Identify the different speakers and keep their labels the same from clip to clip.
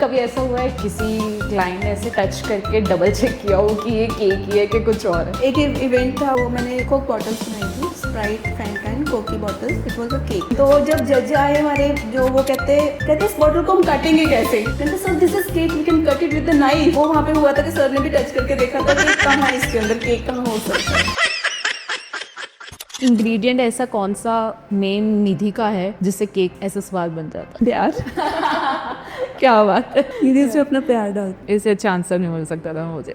Speaker 1: कभी ऐसा हुआ है किसी क्लाइंट ने ऐसे टच करके डबल चेक किया हो कि ये केक ही है कि कुछ और है?
Speaker 2: एक इवेंट था, वो मैंने कोक बॉटल्स बनाई थी, स्प्राइट, फैंटा एंड कोक की bottles. It was a cake. तो जब जज आए हमारे, जो वो कहते इस बॉटल को हम काटेंगे कैसे? कहते sir this is cake, we can cut it with the knife. वो वहाँ पे हुआ था कि सर ने भी टच करके देखा था कि कहाँ है इसके अंदर केक, कहाँ हो सकता है।
Speaker 1: इंग्रेडिएंट ऐसा कौन सा मेन निधि का है जिससे केक ऐसा स्वाद बन जाता है?
Speaker 2: प्यार।
Speaker 1: क्या बात है,
Speaker 2: निधि से अपना प्यार डाल।
Speaker 1: इससे अच्छा आंसर नहीं मिल सकता था मुझे।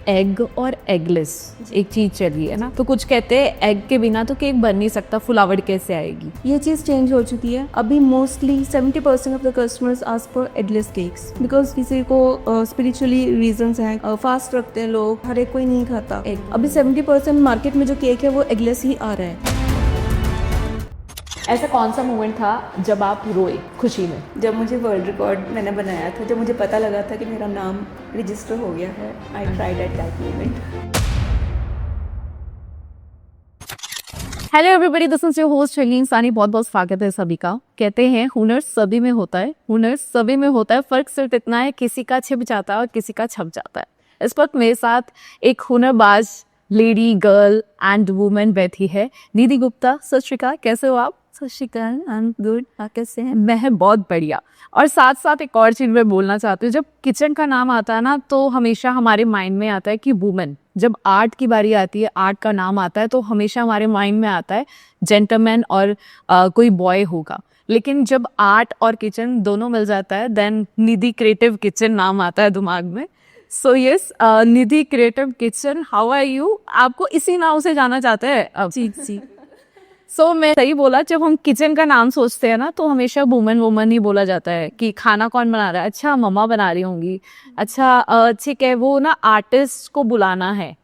Speaker 1: एग और एगलेस एक चीज चली है ना, तो कुछ कहते हैं एग के बिना तो केक बन नहीं सकता, फुलावट कैसे आएगी?
Speaker 2: ये चीज़ चेंज हो चुकी है। अभी mostly 70% of the customers ask for eggless cakes, because किसी को स्पिरिचुअली रीजंस हैं, फास्ट रखते हैं लोग, हर एक कोई नहीं खाता एग। अभी 70% मार्केट में जो केक है वो एगलेस ही आ रहा है।
Speaker 1: ऐसा कौन सा मोमेंट था जब आप रोए खुशी में?
Speaker 2: जब मुझे वर्ल्ड रिकॉर्ड मैंने बनाया था, जब मुझे पता लगा था कि मेरा नाम रजिस्टर हो गया है, I tried at that moment.
Speaker 1: Hello everybody, this is your host Sherlyn Sani. बहुत बहुत स्वागत है सभी का। कहते हैं हुनर सभी में होता है, हुनर सभी में होता है, फर्क सिर्फ इतना है किसी का छिप जाता है और किसी का छप जाता है। इस वक्त मेरे साथ एक Hunarbaaz lady, girl and women बैठी है, निधि गुप्ता। सत श्री अकाल, कैसे हो आप?
Speaker 2: सत श्री अकाल, आई एम गुड। आप कैसे हैं?
Speaker 1: मैं बहुत बढ़िया। और साथ साथ एक और चीज मैं बोलना चाहती हूँ, जब किचन का नाम आता है ना तो हमेशा हमारे माइंड में आता है कि वुमेन। जब आर्ट की बारी आती है, आर्ट का नाम आता है तो हमेशा हमारे माइंड में आता है जेंटलमैन और कोई बॉय होगा। लेकिन जब आर्ट और किचन दोनों मिल जाता है देन निधि क्रिएटिव किचन नाम आता है दिमाग में। So yes, Nidhi creative kitchen, how are you? आपको इसी नाम से जाना चाहते हैं अब?
Speaker 2: जी जी।
Speaker 1: सो मैं सही बोला, जब हम किचन का नाम सोचते हैं ना तो हमेशा वुमन वुमन ही बोला जाता है कि खाना कौन बना रहा है, अच्छा मम्मा बना रही होंगी, अच्छा ठीक है, वो ना आर्टिस्ट को बुलाना है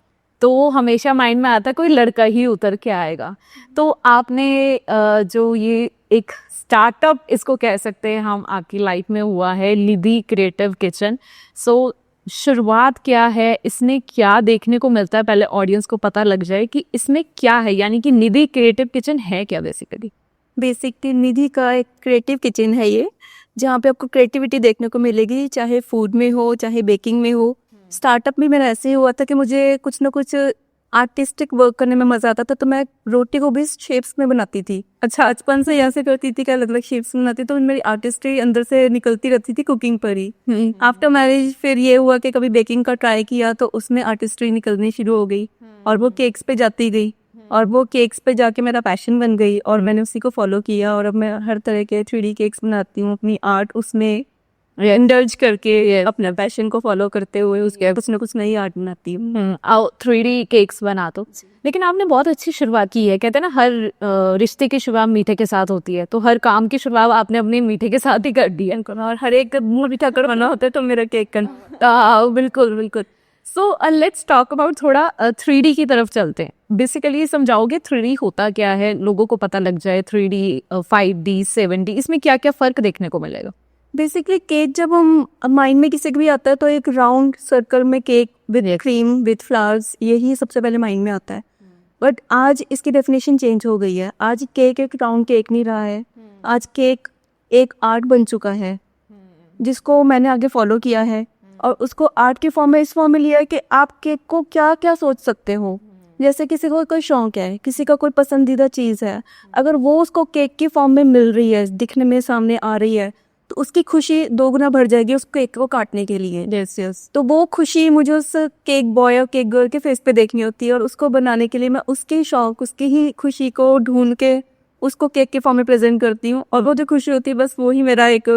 Speaker 1: तो हमेशा माइंड में आता है कोई लड़का ही उतर के आएगा। तो आपने जो ये एक स्टार्टअप इसको कह सकते हैं हम, आपकी लाइफ में हुआ है, निधि क्रिएटिव किचन। सो शुरुआत क्या है, इसमें क्या देखने को मिलता है, पहले ऑडियंस को पता लग जाए कि इसमें क्या है, यानी कि निधि क्रिएटिव किचन है क्या बेसिकली?
Speaker 2: बेसिकली निधि का एक क्रिएटिव किचन है ये, जहाँ पे आपको क्रिएटिविटी देखने को मिलेगी, चाहे फूड में हो चाहे बेकिंग में हो। स्टार्टअप भी मेरा ऐसे ही हुआ था कि मुझे कुछ ना कुछ आर्टिस्टिक वर्क करने में मजा आता था, तो मैं रोटी को भी शेप्स में बनाती थी। अच्छा, बचपन से यहाँ से करती थी कि अलग अलग शेप्स में बनाती, तो मेरी आर्टिस्ट्री अंदर से निकलती रहती थी कुकिंग पर ही। आफ्टर मैरिज फिर ये हुआ कि कभी बेकिंग का ट्राई किया तो उसमें आर्टिस्ट्री निकलनी शुरू हो गई और वो केक्स पे जाती गई और वो केक्स पे जाके मेरा पैशन बन गई और मैंने उसी को फॉलो किया और अब मैं हर तरह के 3D केक्स बनाती हूँ, अपनी आर्ट उसमें इंडल्ज करके अपने पैशन को फॉलो करते हुए उसके कुछ ना कुछ नई आर्ट बनाती हूँ।
Speaker 1: आओ 3D केक्स बना दो। लेकिन आपने बहुत अच्छी शुरुआत की है। कहते हैं ना हर रिश्ते की शुरुआत मीठे के साथ होती है, तो हर काम की शुरुआत आपने अपने मीठे के साथ ही कर दी है।
Speaker 2: और हर एक मुंह मीठा करवाना होता है तो मेरा केक करना।
Speaker 1: बिल्कुल बिल्कुल। सो लेट्स टॉक अबाउट थोड़ा 3D की तरफ चलते हैं। बेसिकली समझाओगे 3D होता क्या है, लोगों को पता लग जाए। 3D, 5D, 7D, इसमें क्या क्या फर्क देखने को मिलेगा?
Speaker 2: बेसिकली केक जब हम माइंड में किसी को भी आता है तो एक राउंड सर्कल में cake with cream with flowers, यही सबसे पहले माइंड में आता है। बट आज इसकी डेफिनेशन चेंज हो गई है। आज केक एक राउंड केक नहीं रहा है, आज केक एक आर्ट बन चुका है जिसको मैंने आगे फॉलो किया है और उसको आर्ट के फॉर्म में इस फॉर्म में लिया है कि आप केक को क्या क्या सोच सकते हो। जैसे किसी को कोई शौक है, किसी का कोई पसंदीदा चीज़ है, अगर वो उसको केक की फॉर्म में मिल रही है, दिखने में सामने आ रही है, तो उसकी खुशी दोगुना बढ़ जाएगी उस केक को काटने के लिए। यस। तो वो खुशी मुझे उस केक बॉय और केक गर्ल के फेस पे देखनी होती है और उसको बनाने के लिए मैं उसके शौक, उसकी ही खुशी को ढूंढ के उसको केक के फॉर्म में प्रेजेंट करती हूँ और वो जो खुशी होती है बस वो ही मेरा एक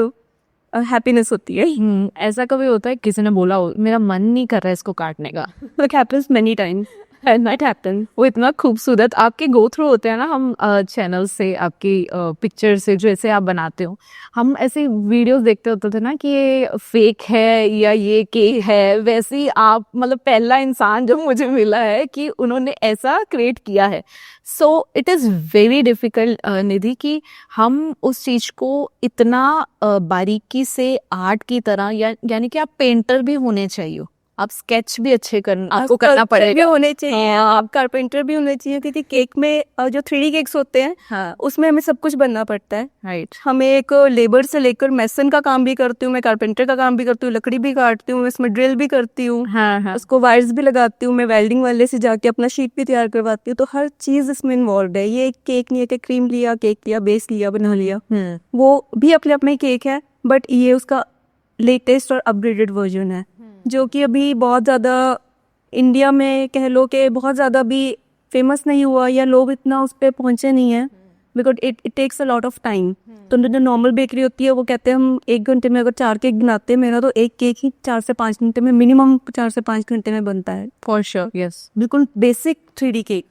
Speaker 2: हैप्पीनेस होती है।
Speaker 1: ऐसा कभी होता है किसी ने बोला हो मेरा मन नहीं कर रहा है इसको काटने का?
Speaker 2: It happens many times.
Speaker 1: That happen. वो इतना खूबसूरत आपके गो थ्रू होते हैं ना, हम चैनल से, आपकी पिक्चर से, जैसे आप बनाते हो, हम ऐसे वीडियोस देखते होते थे ना कि ये फेक है या ये केक है। वैसे ही आप मतलब पहला इंसान जो मुझे मिला है कि उन्होंने ऐसा क्रिएट किया है। So it is very difficult Nidhi कि हम उस चीज़ को इतना बारीकी से आर्ट की तरह, यानी कि आप पेंटर भी होने चाहिए, आप स्केच भी अच्छे आपको
Speaker 2: आप
Speaker 1: करना
Speaker 2: sculptor भी
Speaker 1: पड़ेगा।
Speaker 2: होने चाहिए, आप कारपेंटर भी होने चाहिए, क्योंकि केक में जो 3D केक्स होते हैं
Speaker 1: हाँ
Speaker 2: उसमें हमें सब कुछ बनना पड़ता है।
Speaker 1: राइट।
Speaker 2: हमें एक लेबर से लेकर मेसन का काम भी करती हूँ मैं, कारपेंटर का काम भी करती हूँ, लकड़ी भी काटती हूँ, इसमें ड्रिल भी करती हूँ,
Speaker 1: हाँ हाँ
Speaker 2: उसको वायर्स भी लगाती हूँ मैं, वेल्डिंग वाले से जाके अपना शीट भी तैयार करवाती हूँ। तो हर चीज़ इसमें इन्वॉल्व है। ये एक केक नहीं है कि क्रीम लिया, केक लिया, बेस लिया, बना लिया। वो भी अपने अपने केक है, बट ये उसका लेटेस्ट और अपग्रेडेड वर्जन है, जो कि अभी बहुत ज़्यादा इंडिया में कह लो कि बहुत ज़्यादा भी फेमस नहीं हुआ, या लोग इतना उस पर पहुँचे नहीं हैं, because it takes a lot of time. तो जो नॉर्मल बेकरी होती है वो कहते हैं हम 1 घंटे में अगर 4 केक बनाते हैं, मेरा तो एक केक ही 4 से 5 घंटे में, मिनिमम 4 से 5 घंटे में बनता है।
Speaker 1: For sure yes.
Speaker 2: बिल्कुल बेसिक 3D केक,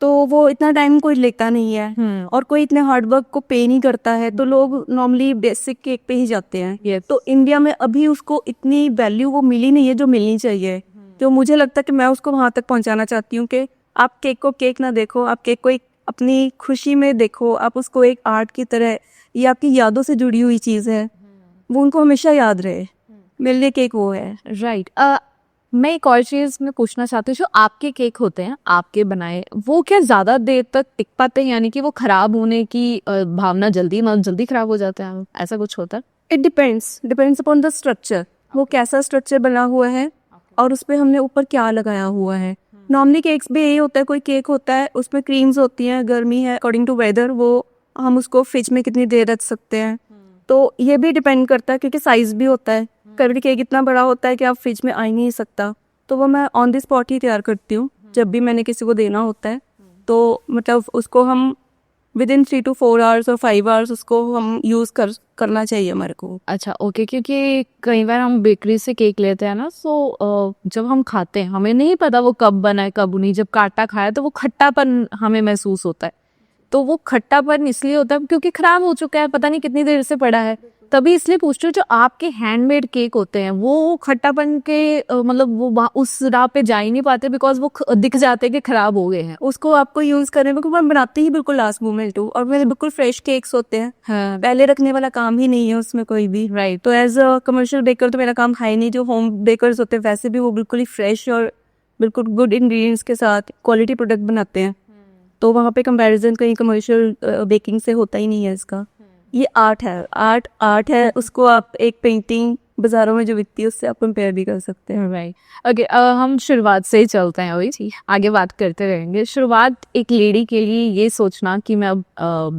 Speaker 2: तो वो इतना टाइम कोई लेता नहीं है और कोई इतने हार्ड वर्क को पे नहीं करता है, तो लोग नॉर्मली बेसिक केक पे ही जाते हैं।
Speaker 1: Yes.
Speaker 2: तो इंडिया में अभी उसको इतनी वैल्यू वो मिली नहीं है जो मिलनी चाहिए। तो मुझे लगता है कि मैं उसको वहां तक पहुंचाना चाहती हूँ कि आप केक को केक ना देखो, आप केक को एक अपनी खुशी में देखो, आप उसको एक आर्ट की तरह, ये आपकी यादों से जुड़ी हुई चीज़ है, वो उनको हमेशा याद रहे। मेरे लिए केक वो है।
Speaker 1: राइट। मैं एक और चीज में पूछना चाहती हूँ, जो आपके केक होते हैं आपके बनाए, वो क्या ज्यादा देर तक टिक पाते हैं, यानी कि वो खराब होने की भावना जल्दी खराब हो जाते हैं, ऐसा कुछ होता है?
Speaker 2: It depends upon the structure, वो कैसा स्ट्रक्चर बना हुआ है और उस पर हमने ऊपर क्या लगाया हुआ है। नॉर्मली केक्स भी यही होता है, कोई केक होता है उसमें क्रीम्स होती हैं, गर्मी है अकॉर्डिंग टू वेदर, वो हम उसको फ्रिज में कितनी देर रख सकते हैं। तो ये भी डिपेंड करता है, क्योंकि साइज भी होता है, कभी केक इतना बड़ा होता है कि आप फ्रिज में आ ही नहीं सकता, तो वो मैं ऑन द स्पॉट ही तैयार करती हूँ जब भी मैंने किसी को देना होता है। तो मतलब उसको हम विद इन 3 to 4 आवर्स और 5 आवर्स उसको हम यूज़ करना चाहिए हमारे को।
Speaker 1: अच्छा ओके, क्योंकि कई बार हम बेकरी से केक लेते हैं ना, सो जब हम खाते हैं हमें नहीं पता वो कब बना है कब नहीं, जब काटा खाया तो वो खट्टापन हमें महसूस होता है। तो वो खट्टापन इसलिए होता है क्योंकि खराब हो चुका है, पता नहीं कितनी देर से पड़ा है, तभी इसलिए पूछती हूँ। जो आपके हैंडमेड केक होते हैं वो खट्टापन के मतलब वो उस राह पे जा ही नहीं पाते, बिकॉज वो दिख जाते हैं कि खराब हो गए हैं।
Speaker 2: उसको आपको यूज़ करने में, मैं बनाती ही बिल्कुल लास्ट मोमेंट हूँ, और मेरे बिल्कुल फ्रेश केक्स होते हैं।
Speaker 1: हाँ
Speaker 2: पहले रखने वाला काम ही नहीं है उसमें कोई भी।
Speaker 1: राइट।
Speaker 2: तो एज अ कमर्शियल बेकर तो मेरा काम है ही नहीं। जो होम बेकर्स होते हैं वैसे भी वो बिल्कुल ही फ्रेश और बिल्कुल गुड इंग्रेडिएंट्स के साथ क्वालिटी प्रोडक्ट बनाते हैं। तो वहाँ पे कंपैरिजन कहीं कमर्शियल बेकिंग से होता ही नहीं है इसका। ये आर्ट है, आर्ट है, उसको आप एक पेंटिंग बाजारों में जो बिकती है उससे आप कंपेयर भी कर सकते हैं।
Speaker 1: Right okay. हम शुरुआत से ही चलते हैं, वही आगे बात करते रहेंगे। शुरुआत एक लेडी के लिए ये सोचना कि मैं अब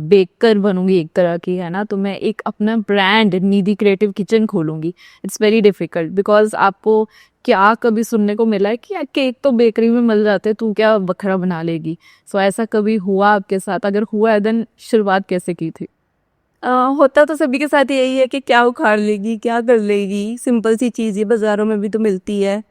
Speaker 1: बेकर बनूंगी एक तरह की, है ना, तो मैं एक अपना ब्रांड निधि क्रिएटिव किचन खोलूंगी, इट्स वेरी डिफिकल्ट। बिकॉज आपको क्या कभी सुनने को मिला है कि यार केक तो बेकरी में मिल जाते, तू क्या बखरा बना लेगी? सो ऐसा कभी हुआ आपके साथ? अगर हुआ है देन शुरुआत कैसे की थी?
Speaker 2: होता तो सभी के साथ यही है कि क्या उखाड़ लेगी, क्या कर लेगी, सिंपल सी चीज़, ये बाज़ारों में भी तो मिलती है।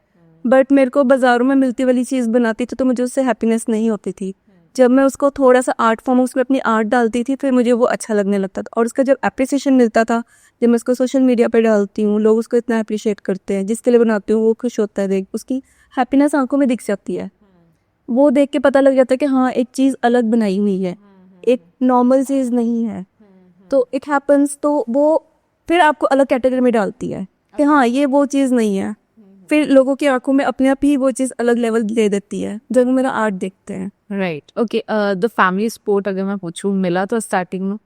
Speaker 2: बट मेरे को बाज़ारों में मिलती वाली चीज़ बनाती थी तो मुझे उससे हैप्पीनेस नहीं होती थी। जब मैं उसको थोड़ा सा आर्ट फॉर्म उसमें अपनी आर्ट डालती थी फिर मुझे वो अच्छा लगने लगता था, और उसका जब अप्रिसिएशन मिलता था, जब मैं उसको सोशल मीडिया पे डालती हूँ, लोग उसको इतना अप्रिशिएट करते हैं, जिसके लिए बनाती हूँ वो खुश होता है, देख उसकी हैप्पीनेस आंखों में दिख जाती है। वो देख के पता लग जाता है कि हाँ एक चीज़ अलग बनाई हुई है, एक नॉर्मल चीज़ नहीं है। तो इट हैपन्स, तो वो फिर आपको अलग कैटेगरी में डालती है कि हाँ ये वो चीज़ नहीं है। फिर लोगों की आंखों में अपने आप ही वो चीज़ अलग लेवल दे देती है जब वो मेरा आर्ट देखते हैं।
Speaker 1: Right okay. The family support अगर मैं पूछूं, मिला तो स्टार्टिंग में?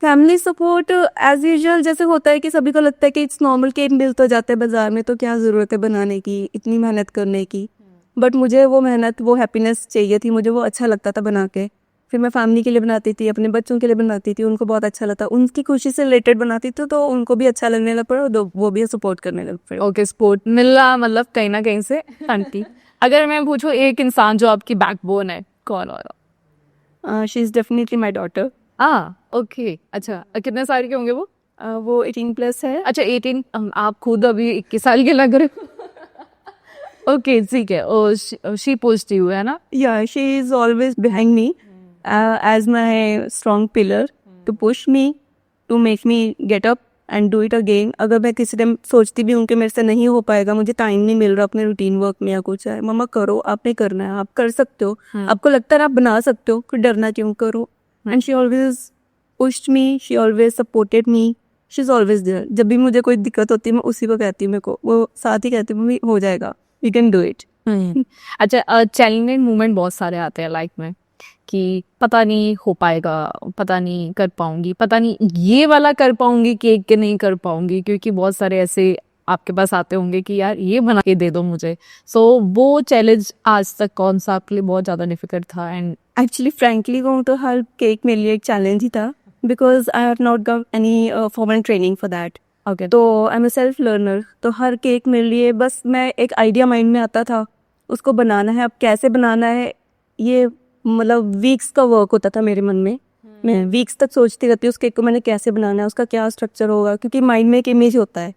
Speaker 2: फैमिली सपोर्ट एज यूजुअल जैसे होता है कि सभी को लगता है कि इट्स नॉर्मल, केक मिल तो जाता है बाजार में, तो क्या ज़रूरत है बनाने की, इतनी मेहनत करने की। बट मुझे वो मेहनत, वो हैप्पीनेस चाहिए थी, मुझे वो अच्छा लगता था बना के। फिर मैं फैमिली के लिए बनाती थी, अपने बच्चों के लिए बनाती थी, उनको बहुत अच्छा लगता, उनकी खुशी से रिलेटेड बनाती थी, तो उनको भी अच्छा लगने लग पड़ा, वो भी सपोर्ट करने लग पड़े।
Speaker 1: ओके, सपोर्ट मिला मतलब कहीं ना कहीं से आंटी। अगर मैं पूछूं एक इंसान जो आपकी बैकबोन है, कौन होगा?
Speaker 2: She is definitely my daughter.
Speaker 1: Okay. अच्छा, कितने साल के होंगे वो?
Speaker 2: वो 18+ है।
Speaker 1: अच्छा 18। आप खुद अभी 21 साल के लग रहे हो। ओके ठीक है। ओ शी पुश्ड यू, है ना?
Speaker 2: Yeah, she is always behind me as my strong pillar to push me, to make me get up and do it again. अगर मैं किसी टाइम सोचती भी हूँ कि मेरे से नहीं हो पाएगा, मुझे टाइम नहीं मिल रहा अपने रूटीन वर्क में या कुछ है, मम्मा करो, आपने करना है, आप कर सकते हो, आपको लगता है आप बना सकते हो, फिर डरना क्यों, करो। And she always pushed me, she always supported me, she is always there. जब भी मुझे कोई दिक्कत होती है मैं उसी को कहती हूँ, मेरे को वो साथ ही कहती है मम्मी हो जाएगा, यू कैन डू इट।
Speaker 1: अच्छा, चैलेंजिंग मोमेंट बहुत सारे आते हैं लाइफ में कि पता नहीं हो पाएगा, पता नहीं कर पाऊंगी, पता नहीं ये वाला कर पाऊंगी केक के नहीं कर पाऊंगी, क्योंकि बहुत सारे ऐसे आपके पास आते होंगे कि यार ये बना के दे दो मुझे। सो वो चैलेंज आज तक कौन सा आपके लिए बहुत ज़्यादा डिफिकल्ट था? एंड
Speaker 2: एक्चुअली फ्रैंकली कहूँ तो हर केक मेरे लिए एक चैलेंज ही था, because I have not got any formal training for that.
Speaker 1: Okay,
Speaker 2: तो I am a self learner, तो हर केक मेरे लिए बस मैं एक आइडिया माइंड में आता था, उसको बनाना है, अब कैसे बनाना है ये मतलब वीक्स का वर्क होता था मेरे मन में। मैं वीक्स तक सोचती रहती हूँ उस केक को मैंने कैसे बनाना है, उसका क्या स्ट्रक्चर होगा, क्योंकि माइंड में एक इमेज होता है,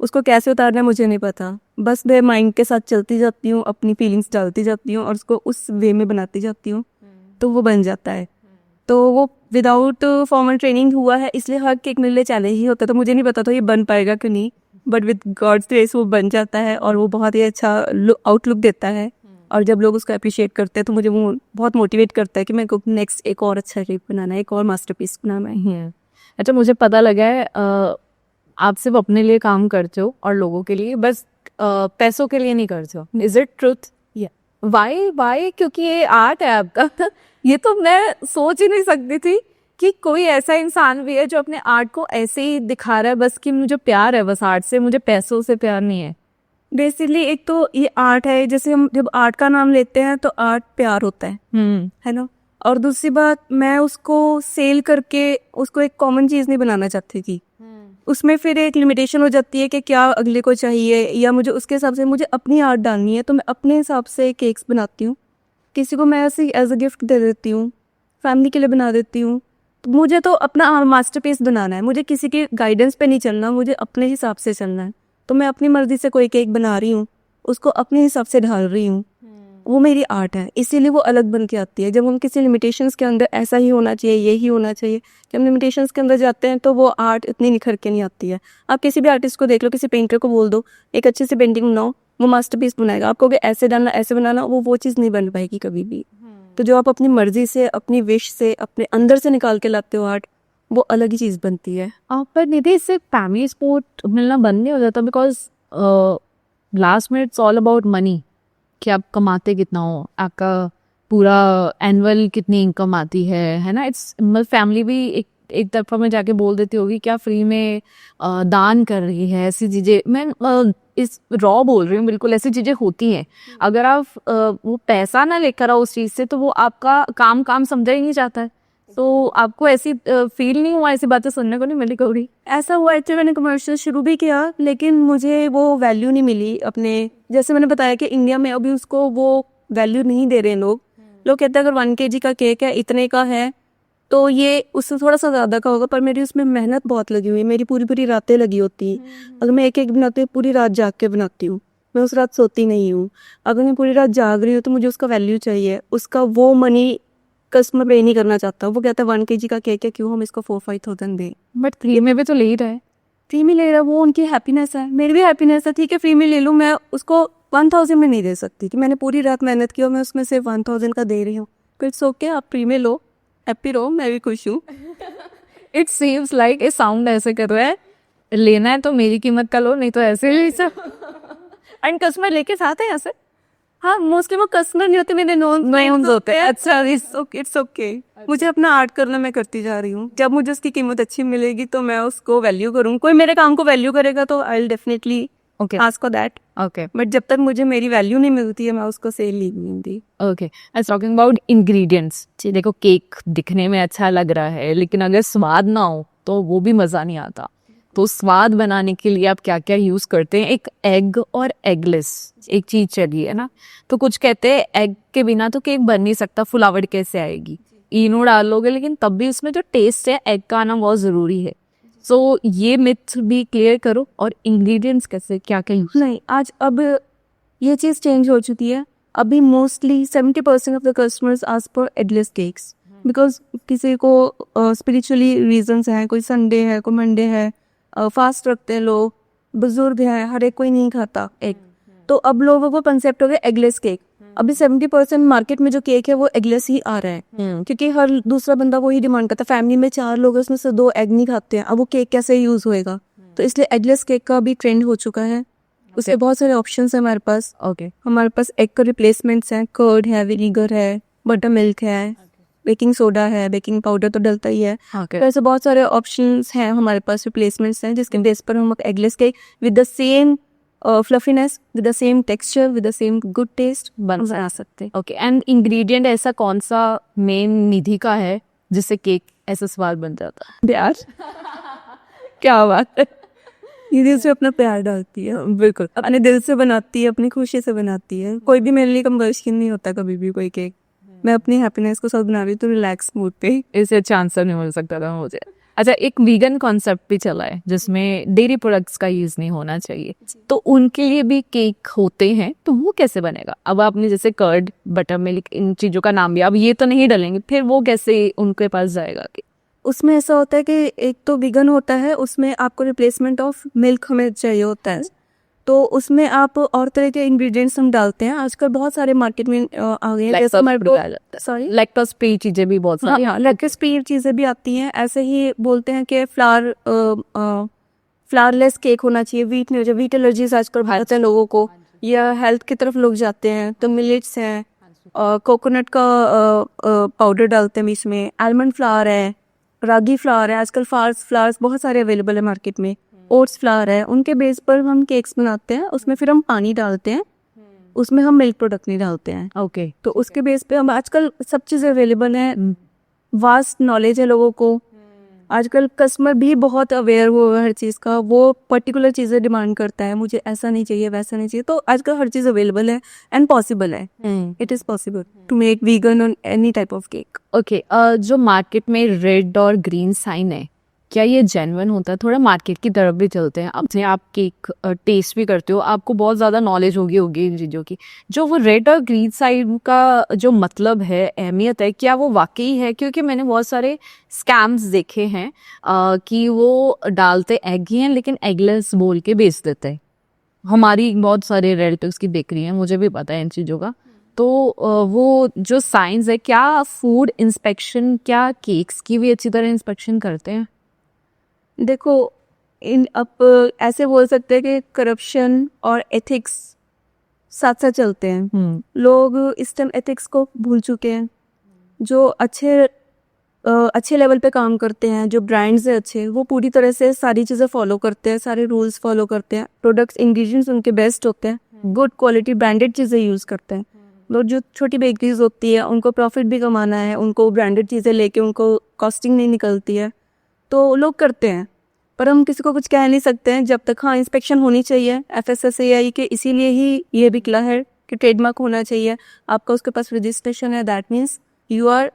Speaker 2: उसको कैसे उतारना है मुझे नहीं पता। बस मैं माइंड के साथ चलती जाती हूँ, अपनी फीलिंग्स डालती जाती हूँ और उसको उस वे में बनाती जाती हूँ, तो वो बन जाता है। तो वो विदाउट फॉर्मल ट्रेनिंग हुआ है, इसलिए हर केक मेरे लिए चैलेंज ही होता था। मुझे नहीं पता था ये बन पाएगा कि नहीं, बट विद गॉड्स ग्रेस वो बन जाता है और वो बहुत ही अच्छा आउटलुक देता है। और जब लोग उसको अप्रिशिएट करते हैं तो मुझे वो बहुत मोटिवेट करता है कि मेरे को नेक्स्ट एक और अच्छा केक बनाना है, एक और मास्टरपीस बनाना है।
Speaker 1: अच्छा, मुझे पता लगा है आप सिर्फ अपने लिए काम करते हो और लोगों के लिए, बस पैसों के लिए नहीं करते हो। Is it truth? वाई? क्योंकि ये आर्ट है आपका। ये तो मैं सोच ही नहीं सकती थी कि कोई ऐसा इंसान भी है जो अपने आर्ट को ऐसे ही दिखा रहा है बस कि मुझे प्यार है बस आर्ट से, मुझे पैसों से प्यार नहीं है।
Speaker 2: बेसिकली एक तो ये आर्ट है, जैसे हम जब आर्ट का नाम लेते हैं तो आर्ट प्यार होता है ना। और दूसरी बात, मैं उसको सेल करके उसको एक कॉमन चीज नहीं बनाना चाहती थी। उसमें फिर एक लिमिटेशन हो जाती है कि क्या अगले को चाहिए, या मुझे उसके हिसाब से मुझे अपनी आर्ट डालनी है, तो मैं अपने हिसाब से केक्स बनाती हूँ। किसी को मैं ऐसे एज अ गिफ्ट दे देती हूँ, फैमिली के लिए बना देती हूँ। तो मुझे तो अपना मास्टरपीस बनाना है, मुझे किसी के गाइडेंस पे नहीं चलना, मुझे अपने हिसाब से चलना है। तो मैं अपनी मर्जी से कोई केक बना रही हूँ, उसको अपने हिसाब से ढाल रही हूँ, वो मेरी आर्ट है, इसीलिए वो अलग बन के आती है। जब हम किसी लिमिटेशंस के अंदर ऐसा ही होना चाहिए, ये ही होना चाहिए, जब हम लिमिटेशंस के अंदर जाते हैं तो वो आर्ट इतनी निखर के नहीं आती है। आप किसी भी आर्टिस्ट को देख लो, किसी पेंटर को बोल दो एक अच्छी सी पेंटिंग बनाओ, वो मास्टरपीस बनाएगा। आपको ऐसे डालना ऐसे बनाना, वो चीज़ नहीं बन पाएगी कभी भी। तो जो आप अपनी मर्जी से, अपनी विश से, अपने अंदर से निकाल के लाते हो आर्ट, वो अलग ही चीज़ बनती है।
Speaker 1: पर निधि, इससे फैमिली सपोर्ट मिलना बंद नहीं हो जाता? बिकॉज लास्ट में इट्स ऑल अबाउट मनी, कि आप कमाते कितना हो, आपका पूरा एनुअल कितनी इनकम आती है ना। इट्स फैमिली भी एक तरफा में जाके बोल देती होगी क्या फ्री में दान कर रही है, ऐसी चीजें। मैं इस रॉ बोल रही हूँ, बिल्कुल ऐसी चीजें होती हैं। अगर आप वो पैसा ना लेकर आओ उस चीज से, तो वो आपका काम समझा ही नहीं जाता है। तो आपको ऐसी फील नहीं हुआ, ऐसी बातें सुनने को नहीं मिली कभी?
Speaker 2: ऐसा हुआ है, मैंने कमर्शियल शुरू भी किया लेकिन मुझे वो वैल्यू नहीं मिली अपने। जैसे मैंने बताया कि इंडिया में अभी उसको वो वैल्यू नहीं दे रहे लोग। लोग कहते हैं अगर 1 kg का केक है, इतने का है, तो ये उससे थोड़ा सा ज़्यादा का होगा, पर मेरी उसमें मेहनत बहुत लगी हुई है, मेरी पूरी पूरी रातें लगी होती हैं। अगर मैं एक एक बनाती हूँ, पूरी रात जाग के बनाती हूँ, मैं उस रात सोती नहीं हूँ। अगर मैं पूरी रात जाग रही हूँ तो मुझे उसका वैल्यू चाहिए, उसका वो मनी कस्टमर पे नहीं करना चाहता। वो कहता है 1 kg का केक है, क्यों हम इसको 4-5,000 दें।
Speaker 1: बट फ्री में भी तो ले ही रहा है।
Speaker 2: फ्री में ले रहा है, वो उनकी हैप्पीनेस है, मेरी भी हैप्पीनेस है। ठीक है फ्री में ले लूँ, मैं उसको 1,000 में नहीं दे सकती कि मैंने पूरी रात मेहनत की और मैं उसमें सिर्फ 1,000 का दे रही हूँ। इट्स ओके, आप फ्री में लो, हैप्पी रहो, मैं भी खुश हूँ।
Speaker 1: इट सीम्स लाइक ये साउंड ऐसे कर रहा है, लेना है तो मेरी कीमत का लो, नहीं तो ऐसे ले सब।
Speaker 2: एंड कस्टमर लेके साथ है ऐसे। हाँ, मोस्टली वो कस्टमर नहीं होते, मेरे
Speaker 1: नोन्स होते हैं।
Speaker 2: अच्छा, इट्स ओके। मुझे अपना आर्ट करना मैं करती जा रही हूँ। जब मुझे उसकी कीमत अच्छी मिलेगी तो मैं उसको वैल्यू करूँ। कोई मेरे काम को वैल्यू करेगा तो I will definitely ask for that.
Speaker 1: Okay,
Speaker 2: but जब तक मुझे मेरी वैल्यू नहीं मिलती है, मैं उसको सेल नहीं दूंगी।
Speaker 1: Okay. I talking about ingredients. देखो, केक दिखने में अच्छा लग रहा है, लेकिन अगर स्वाद ना हो तो वो भी मज़ा नहीं आता। तो स्वाद बनाने के लिए आप क्या क्या यूज़ करते हैं? एक एग और एगलेस एक चीज़ चली है ना, तो कुछ कहते हैं एग के बिना तो केक बन नहीं सकता, फुलावट कैसे आएगी? इनो डालोगे, लेकिन तब भी उसमें जो टेस्ट है एग का आना बहुत ज़रूरी है। सो ये मिथ भी क्लियर करो, और इंग्रेडिएंट्स कैसे, क्या क्या यूज़?
Speaker 2: नहीं, आज अब ये चीज़ चेंज हो चुकी है। अभी mostly 70% of the customers ask for eggless cakes, because किसी को स्पिरिचुअली रीजंस हैं, कोई संडे है, कोई मंडे है, फास्ट रखते हैं लोग, बुजुर्ग हैं, हर एक कोई नहीं खाता एग। तो अब लोगों को कंसेप्ट हो गया एगलेस केक। अभी 70% मार्केट में जो केक है वो एगलेस ही आ रहा है, क्योंकि हर दूसरा बंदा वही डिमांड करता है। फैमिली में 4 लोग हैं, उसमें से 2 एग नहीं खाते हैं, अब वो केक कैसे यूज होएगा? तो इसलिए एगलेस केक का भी ट्रेंड हो चुका है। उसके बहुत सारे ऑप्शंस हैं हमारे पास। हमारे पास एग का रिप्लेसमेंट्स हैं, कर्ड है, विनीगर है, बटर मिल्क है, बेकिंग सोडा है, बेकिंग पाउडर तो डलता ही है। तो ऐसे बहुत सारे ऑप्शंस हैं हमारे पास, रिप्लेसमेंट्स हैं, जिसके बेस पर हम eggless cake with the same fluffiness, with the same texture, with the same good taste बना सकते हैं।
Speaker 1: ओके, एंड इंग्रेडिएंट ऐसा कौन सा मेन निधि का है जिससे केक ऐसा स्वाद बन जाता है?
Speaker 2: प्यार। क्या बात है, ये दिल से अपना प्यार डालती है, बिल्कुल अपने दिल से बनाती है, अपनी खुशी से बनाती है। कोई भी मेरे लिए कंपल्शन नहीं होता कभी भी कोई केक। मैं अपनी हैप्पीनेस को साथ बना रही हूँ तो रिलैक्स मूड पे।
Speaker 1: इससे अच्छा आंसर नहीं मिल सकता था मुझे। अच्छा, एक वीगन कॉन्सेप्ट भी चला है जिसमें डेयरी प्रोडक्ट्स का यूज नहीं होना चाहिए, तो उनके लिए भी केक होते हैं, तो वो कैसे बनेगा? अब आपने जैसे कर्ड, बटर मिल्क, इन चीजों का नाम लिया, अब ये तो नहीं डलेंगे, फिर वो कैसे उनके पास जाएगा? कि
Speaker 2: उसमें ऐसा होता है कि एक तो वीगन होता है, उसमें आपको रिप्लेसमेंट ऑफ मिल्क हमें चाहिए होता है, तो उसमें आप और तरह के इंग्रेडिएंट्स हम डालते हैं। आजकल बहुत सारे मार्केट में आ गए हैं, जैसे सॉरी
Speaker 1: लैक्टोज फ्री चीजें भी बहुत सारी।
Speaker 2: हाँ, लैक्टोज फ्री चीज़ें भी आती हैं। ऐसे ही बोलते हैं कि फ्लावरलेस केक होना चाहिए। वीट एलर्जीज आजकल बहुत है लोगों को, या हेल्थ की तरफ लोग जाते हैं, तो मिलेट्स हैं, कोकोनट का पाउडर डालते हैं बीच में, आलमंड फ्लावर है, रागी फ्लावर है, आजकल फ्लावर्स बहुत सारे अवेलेबल है मार्केट में, ओट्स फ्लावर है। उनके बेस पर हम केक्स बनाते हैं, उसमें फिर हम पानी डालते हैं, उसमें हम मिल्क प्रोडक्ट नहीं डालते हैं।
Speaker 1: ओके,
Speaker 2: तो उसके बेस पे हम आजकल सब चीज़ें अवेलेबल है, वास्ट नॉलेज है लोगों को। आजकल कस्टमर भी बहुत अवेयर हुआ है हर चीज़ का, वो पर्टिकुलर चीज़ें डिमांड करता है, मुझे ऐसा नहीं चाहिए, वैसा नहीं चाहिए। तो आजकल हर चीज़ अवेलेबल है एंड पॉसिबल है। It is possible to make vegan on any type of cake.
Speaker 1: Okay, जो मार्केट में रेड और ग्रीन साइन है, क्या ये जेन्युइन होता है? थोड़ा मार्केट की तरफ भी चलते हैं। अपने आप केक टेस्ट भी करते हो, आपको बहुत ज़्यादा नॉलेज होगी इन चीज़ों की। जो वो रेड और ग्रीन साइन का जो मतलब है, अहमियत है, क्या वो वाकई है? क्योंकि मैंने बहुत सारे स्कैम्स देखे हैं कि वो डालते एग ही हैं लेकिन एगलेस बोल के बेच देते हैं। हमारी बहुत सारे रिलेटिव्स की बेकरी है, मुझे भी पता है इन चीज़ों का। तो वो जो साइंस है, क्या फूड इंस्पेक्शन, क्या केक्स की भी अच्छी तरह इंस्पेक्शन करते हैं?
Speaker 2: देखो, अब ऐसे बोल सकते हैं कि करप्शन और एथिक्स साथ साथ चलते हैं। लोग इस टाइम एथिक्स को भूल चुके हैं। जो अच्छे लेवल पे काम करते हैं, जो ब्रांड्स हैं अच्छे, वो पूरी तरह से सारी चीज़ें फॉलो करते हैं, सारे रूल्स फॉलो करते हैं। प्रोडक्ट्स, इंग्रेडिएंट्स उनके बेस्ट होते हैं, गुड क्वालिटी ब्रांडेड चीज़ें यूज़ करते हैं। लोग जो छोटी बेकरीज होती है, उनको प्रॉफिट भी कमाना है, उनको ब्रांडेड चीज़ें लेके उनको कॉस्टिंग नहीं निकलती है, तो लोग करते हैं। पर हम किसी को कुछ कह नहीं सकते हैं जब तक, हाँ, इंस्पेक्शन होनी चाहिए FSSAI के, इसीलिए ही ये निकला है कि ट्रेडमार्क होना चाहिए आपका, उसके पास रजिस्ट्रेशन है, that means you are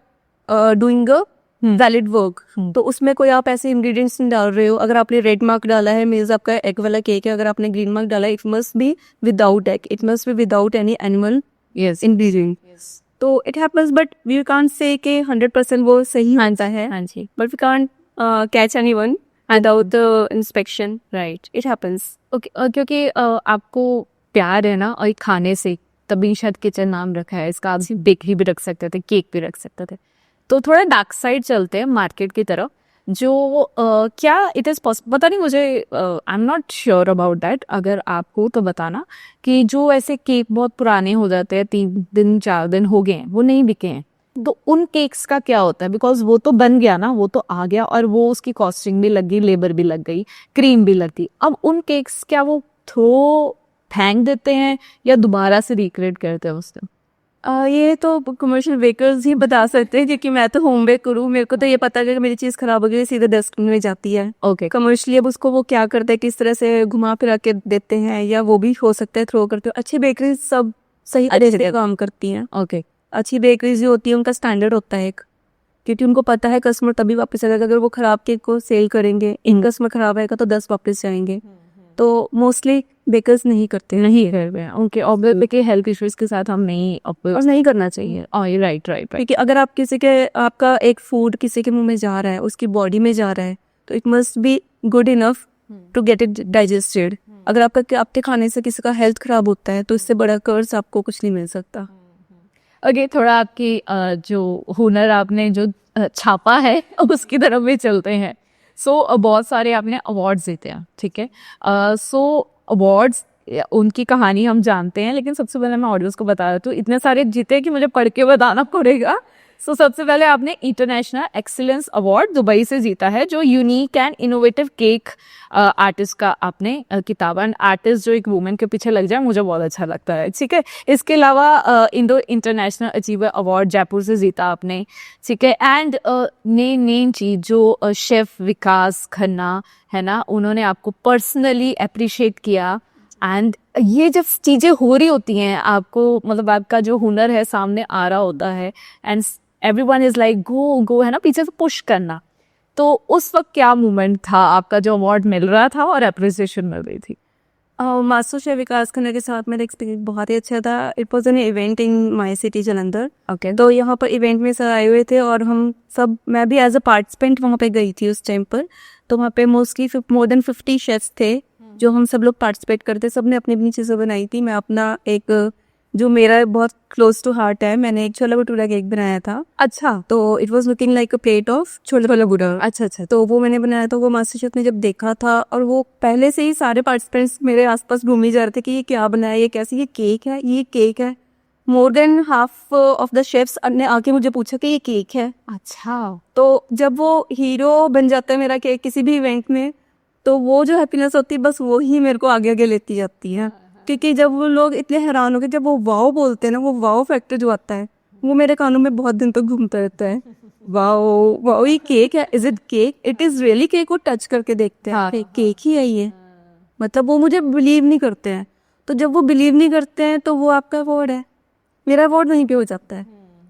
Speaker 2: doing a valid work. तो उसमें कोई आप ऐसे इंग्रेडिएंट्स नहीं डाल रहे हो। अगर आपने रेड मार्क डाला है मीन्स आपका एग वाला केक है, अगर आपने ग्रीन मार्क डाला है, it must be without egg, it must be without any animal ingredient. तो it happens, but we can't say कि 100% वो सही होता है, but we can't catch anyone without the inspection, right? It happens.
Speaker 1: Okay, क्योंकि आपको प्यार है ना और खाने से, तभी शायद किचन नाम रखा है इसका। आप बेकरी भी रख सकते थे, केक भी रख सकते थे। तो थोड़ा डार्क साइड चलते हैं मार्केट की तरफ। जो क्या इट इज़ पॉसिबल, पता नहीं मुझे, I am not sure about that, अगर आपको तो बताना, कि जो ऐसे केक बहुत पुराने हो जाते हैं, 3 दिन 4 दिन हो गए हैं, वो नहीं बिके हैं, तो उन केक्स का क्या होता है? बिकॉज वो तो बन गया ना, वो तो आ गया, और वो उसकी कॉस्टिंग भी लग गई, लेबर भी लग गई, क्रीम भी लग गई। अब उन केक्स क्या वो फेंक देते हैं या दोबारा से रिक्रिएट करते हैं उसको?
Speaker 2: ये तो कमर्शियल बेकर्स ही बता सकते हैं, क्योंकि मैं तो होम बेक करूँ, मेरे को तो ये पता है कि मेरी चीज़ खराब हो गई सीधे डस्टबिन में जाती है।
Speaker 1: ओके,
Speaker 2: कमर्शियली अब उसको वो क्या करते हैं, किस तरह से घुमा फिरा के देते हैं, या वो भी हो सकता है थ्रो करते हो। अच्छी बेकरीज सब सही तरह से काम करती हैं।
Speaker 1: ओके,
Speaker 2: अच्छी बेकरीज जो होती है उनका स्टैंडर्ड होता है एक, क्योंकि उनको पता है कस्टमर तभी वापस आएगा। अगर वो खराब केक को सेल करेंगे, इन कस्टमर खराब आएगा तो 10 वापस जाएंगे। तो मोस्टली बेकर्स नहीं करते,
Speaker 1: नहीं कर रहे हैं। ओके, ऑब्वियसली हेल्थ इश्यूज के साथ हम नहीं,
Speaker 2: और नहीं करना चाहिए।
Speaker 1: राइट,
Speaker 2: क्योंकि अगर आप आपका एक फूड किसी के मुंह में जा रहा है, उसकी बॉडी में जा रहा है, तो it must be good enough to get it digested. अगर आपके खाने से किसी का हेल्थ खराब होता है, तो इससे बड़ा कर्ज आपको कुछ नहीं मिल सकता।
Speaker 1: ओके, थोड़ा आपकी जो हुनर आपने जो छापा है उसकी तरफ भी चलते हैं. सो बहुत सारे आपने अवार्ड्स जीते हैं, ठीक है. सो अवार्ड्स उनकी कहानी हम जानते हैं, लेकिन सबसे पहले मैं ऑडियंस को बता देती हूँ, इतने सारे जीते कि मुझे पढ़ के बताना पड़ेगा. सो सबसे पहले आपने इंटरनेशनल एक्सीलेंस अवार्ड दुबई से जीता है, जो unique and innovative cake artist का आपने किताब. एंड आर्टिस्ट जो एक वुमेन के पीछे लग जाए, मुझे बहुत अच्छा लगता है, ठीक है. इसके अलावा Indo international achiever award Jaipur से जीता आपने, ठीक है. एंड नेम चीज जो शेफ विकास खन्ना है ना, उन्होंने आपको पर्सनली अप्रिशिएट किया. एंड ये जब चीजें हो रही होती हैं, आपको मतलब आपका जो हुनर है सामने आ रहा होता है, and everyone is like go go, है ना, पीछे से पुश करना. तो उस वक्त क्या मोमेंट था आपका जो अवार्ड मिल रहा था और अप्रिसिएशन मिल रही थी?
Speaker 2: मास्टर शेफ विकास खन्ना के साथ मेरा एक्सपीरियंस बहुत ही अच्छा था. It was an event in my city Jalandhar.
Speaker 1: Okay.
Speaker 2: तो यहाँ पर इवेंट में सर आए हुए थे और हम सब, मैं भी एज अ पार्टिसिपेंट वहाँ पे गई थी उस टाइम पर. तो वहाँ पे मोस्टली मोर देन 50 शेफ्स थे जो हम सब लोग पार्टिसिपेट करते. सब ने अपनी अपनी चीज़ें बनाई थी. मैं अपना एक, जो मेरा बहुत क्लोज टू हार्ट है, मैंने एक छोला भटूरा केक बनाया था.
Speaker 1: अच्छा.
Speaker 2: तो it was looking like a plate of छोला भटूरा.
Speaker 1: अच्छा अच्छा.
Speaker 2: तो वो मैंने बनाया था. वो मास्टर शेफ ने जब देखा था, और वो पहले से ही सारे पार्टिसिपेंट्स मेरे आसपास घूम ही जा रहे थे कि ये क्या बनाया, ये कैसे, ये केक है, ये केक है. More than half of the chefs ने आके मुझे पूछा कि ये केक है.
Speaker 1: अच्छा.
Speaker 2: तो जब वो हीरो बन जाता है मेरा केक किसी भी इवेंट में, तो वो जो हैप्पीनेस होती है, बस वो ही मेरे को आगे आगे लेती जाती है. क्योंकि जब वो लोग इतने हैरान हो गए, जब वो वाओ बोलते हैं ना, वो वाओ फैक्टर जो आता है, वो मेरे कानों में बहुत दिन तक घूमता रहता है. वाओ वाओ, ये केक है, is it cake, it is really cake. वो टच करके देखते हैं,
Speaker 1: हाँ.
Speaker 2: केक ही है ये. मतलब वो मुझे बिलीव नहीं करते हैं. तो जब वो बिलीव नहीं करते हैं, तो वो आपका अवार्ड है. मेरा अवार्ड वहीं पे हो जाता है.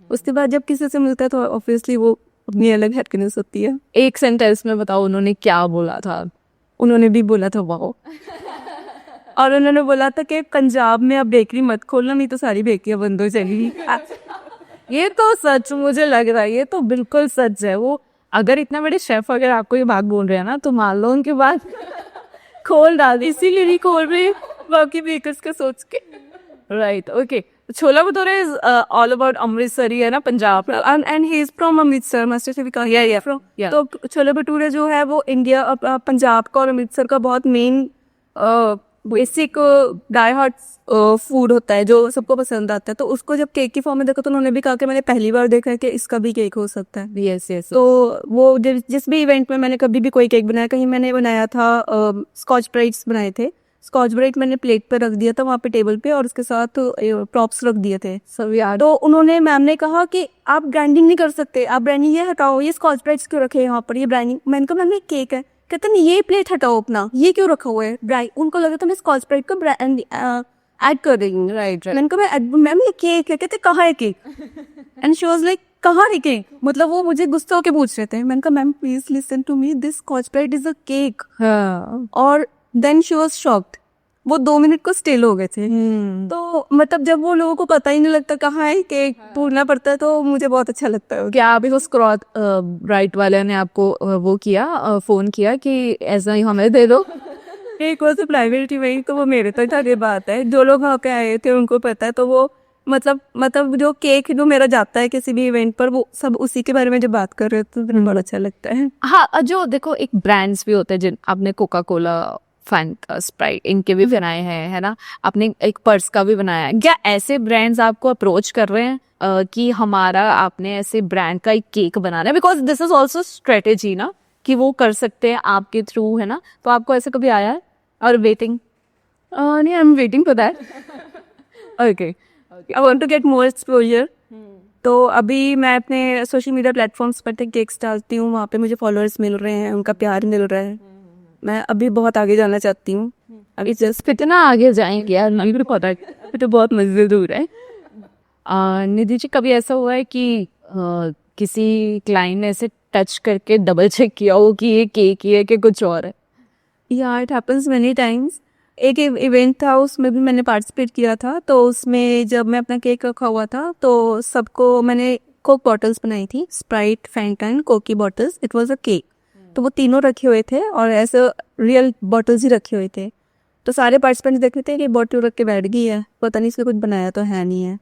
Speaker 2: उसके बाद जब किसी से मिलता है, तो ऑब्वियसली वो अपनी अलग हैप्पीनेस होती है.
Speaker 1: एक सेंटेंस में बताओ उन्होंने क्या बोला था?
Speaker 2: उन्होंने भी बोला था वाओ. और उन्होंने बोला था कि पंजाब में अब बेकरी मत खोलना, नहीं तो सारी बेकरियां बंद हो जाएंगी.
Speaker 1: ये तो सच मुझे लग रहा है, ये तो बिल्कुल सच है. वो अगर इतना बड़े शेफ अगर आपको ये बात बोल रहे हैं ना, तो मान लो उनके बाद खोल डाल दी.
Speaker 2: इसीलिए नहीं खोल रहे बाकी बेकर्स का सोच के.
Speaker 1: Right. Okay. Chhola bhatura is all about Amritsari है ना, Punjab.
Speaker 2: And he is from Amritsar. Master chef Vikas from.
Speaker 1: Yeah.
Speaker 2: तो छोले भटूरे जो है वो इंडिया, पंजाब का और अमृतसर का बहुत main basic die hard food होता है, जो सबको पसंद आता है. तो उसको जब केक की फॉर्म में देखा, तो उन्होंने भी कहा कि मैंने पहली बार देखा है कि इसका भी केक हो सकता है.
Speaker 1: Yes yes.
Speaker 2: तो वो जिस भी इवेंट में मैंने कभी भी कोई केक बनाया, कहीं मैंने बनाया था स्कॉच ब्राइट्स बनाए थे. स्कॉच ब्राइट मैंने प्लेट पर रख दिया था वहाँ पे टेबल पे, और उसके साथ प्रॉप्स रख दिए थे.
Speaker 1: सब यार.
Speaker 2: तो उन्होंने, मैम ने कहा कि आप ब्रांडिंग नहीं कर सकते, आप ब्रांडिंग ये हटाओ, ये स्कॉच ब्राइट्स क्यों रखे यहाँ पर, ये ब्रांडिंग. मैंने कहा मैम ये केक है. कहते नहीं, ये प्लेट हटाओ अपना, ये क्यों रखा हुआ है ब्राइट. उनको लगा था मैं स्कॉच ब्राइट को ऐड कर रही हूँ.
Speaker 1: राइट.
Speaker 2: मैंने कहा मैम ये केक है. कहते कहाँ है cake. And she was like कहाँ है केक. मतलब वो मुझे गुस्सा होकर पूछ रहे थे. मैंने कहा ma'am please listen to me, this Scotch Brite is a cake. और देन शी वाज शॉक्ड. वो 2 मिनट को स्टिल हो गए थे. तो मतलब जब वो लोगों को पता ही नहीं लगता कहाँ है केक, ढूंढना पड़ता है, तो मुझे बहुत अच्छा लगता है.
Speaker 1: क्या अभी वो स्क्रॉच ब्राइट वाले ने आपको वो किया, फोन किया कि ऐसा ही हमें दे दो?
Speaker 2: एक वो तो प्राइवेट इवेंट, तो वो मेरे तक आगे बात है. जो लोग वहाँ पे आए थे उनको पता है. तो वो मतलब जो केक जो मेरा जाता है किसी भी इवेंट पर, वो सब उसी के बारे में जब बात कर रहे हो, तो बहुत अच्छा लगता है.
Speaker 1: हाँ, जो देखो एक ब्रांड्स भी होते हैं, जिन आपने कोका कोला, फैंटा, स्प्राइट, इनके भी बनाए हैं, है ना. आपने एक पर्स का भी बनाया है. क्या ऐसे ब्रांड्स आपको अप्रोच कर रहे हैं कि हमारा आपने ऐसे ब्रांड का एक केक बनाना है? Because this is also strategy ना, कि वो कर सकते हैं आपके थ्रू, है ना. तो आपको ऐसे कभी आया है? और वेटिंग?
Speaker 2: नहीं, I am waiting for that.
Speaker 1: Okay.
Speaker 2: I want to get more exposure. तो अभी मैं अपने सोशल मीडिया प्लेटफॉर्म्स पर केक्स डालती हूँ, वहाँ पे मुझे फॉलोअर्स मिल रहे हैं, उनका प्यार मिल रहा है. मैं अभी बहुत आगे जाना चाहती हूँ.
Speaker 1: अभी जस्ट कितना आगे जाएंगे यार, नहीं भी पता. अभी तो बहुत मजे दूर है. निधि जी, कभी ऐसा हुआ है कि किसी क्लाइंट ने ऐसे टच करके डबल चेक किया हो कि ये केक ही है कि कुछ और है?
Speaker 2: या इट हैपन्स मेनी टाइम्स. एक इवेंट था, उसमें भी मैंने पार्टिसिपेट किया था. तो उसमें जब मैं अपना केक रखा हुआ था, तो सबको मैंने कोक बॉटल्स बनाई थी, स्प्राइट, फैंटा एंड कोक की bottles. It was a cake. तो वो तीनों रखे हुए थे, और ऐसे रियल बॉटल्स ही रखे हुए थे. तो सारे पार्टिसिपेंट्स देख रहे थे कि बॉटल रख के बैठ गई है, पता नहीं इसमें कुछ बनाया तो है नहीं है.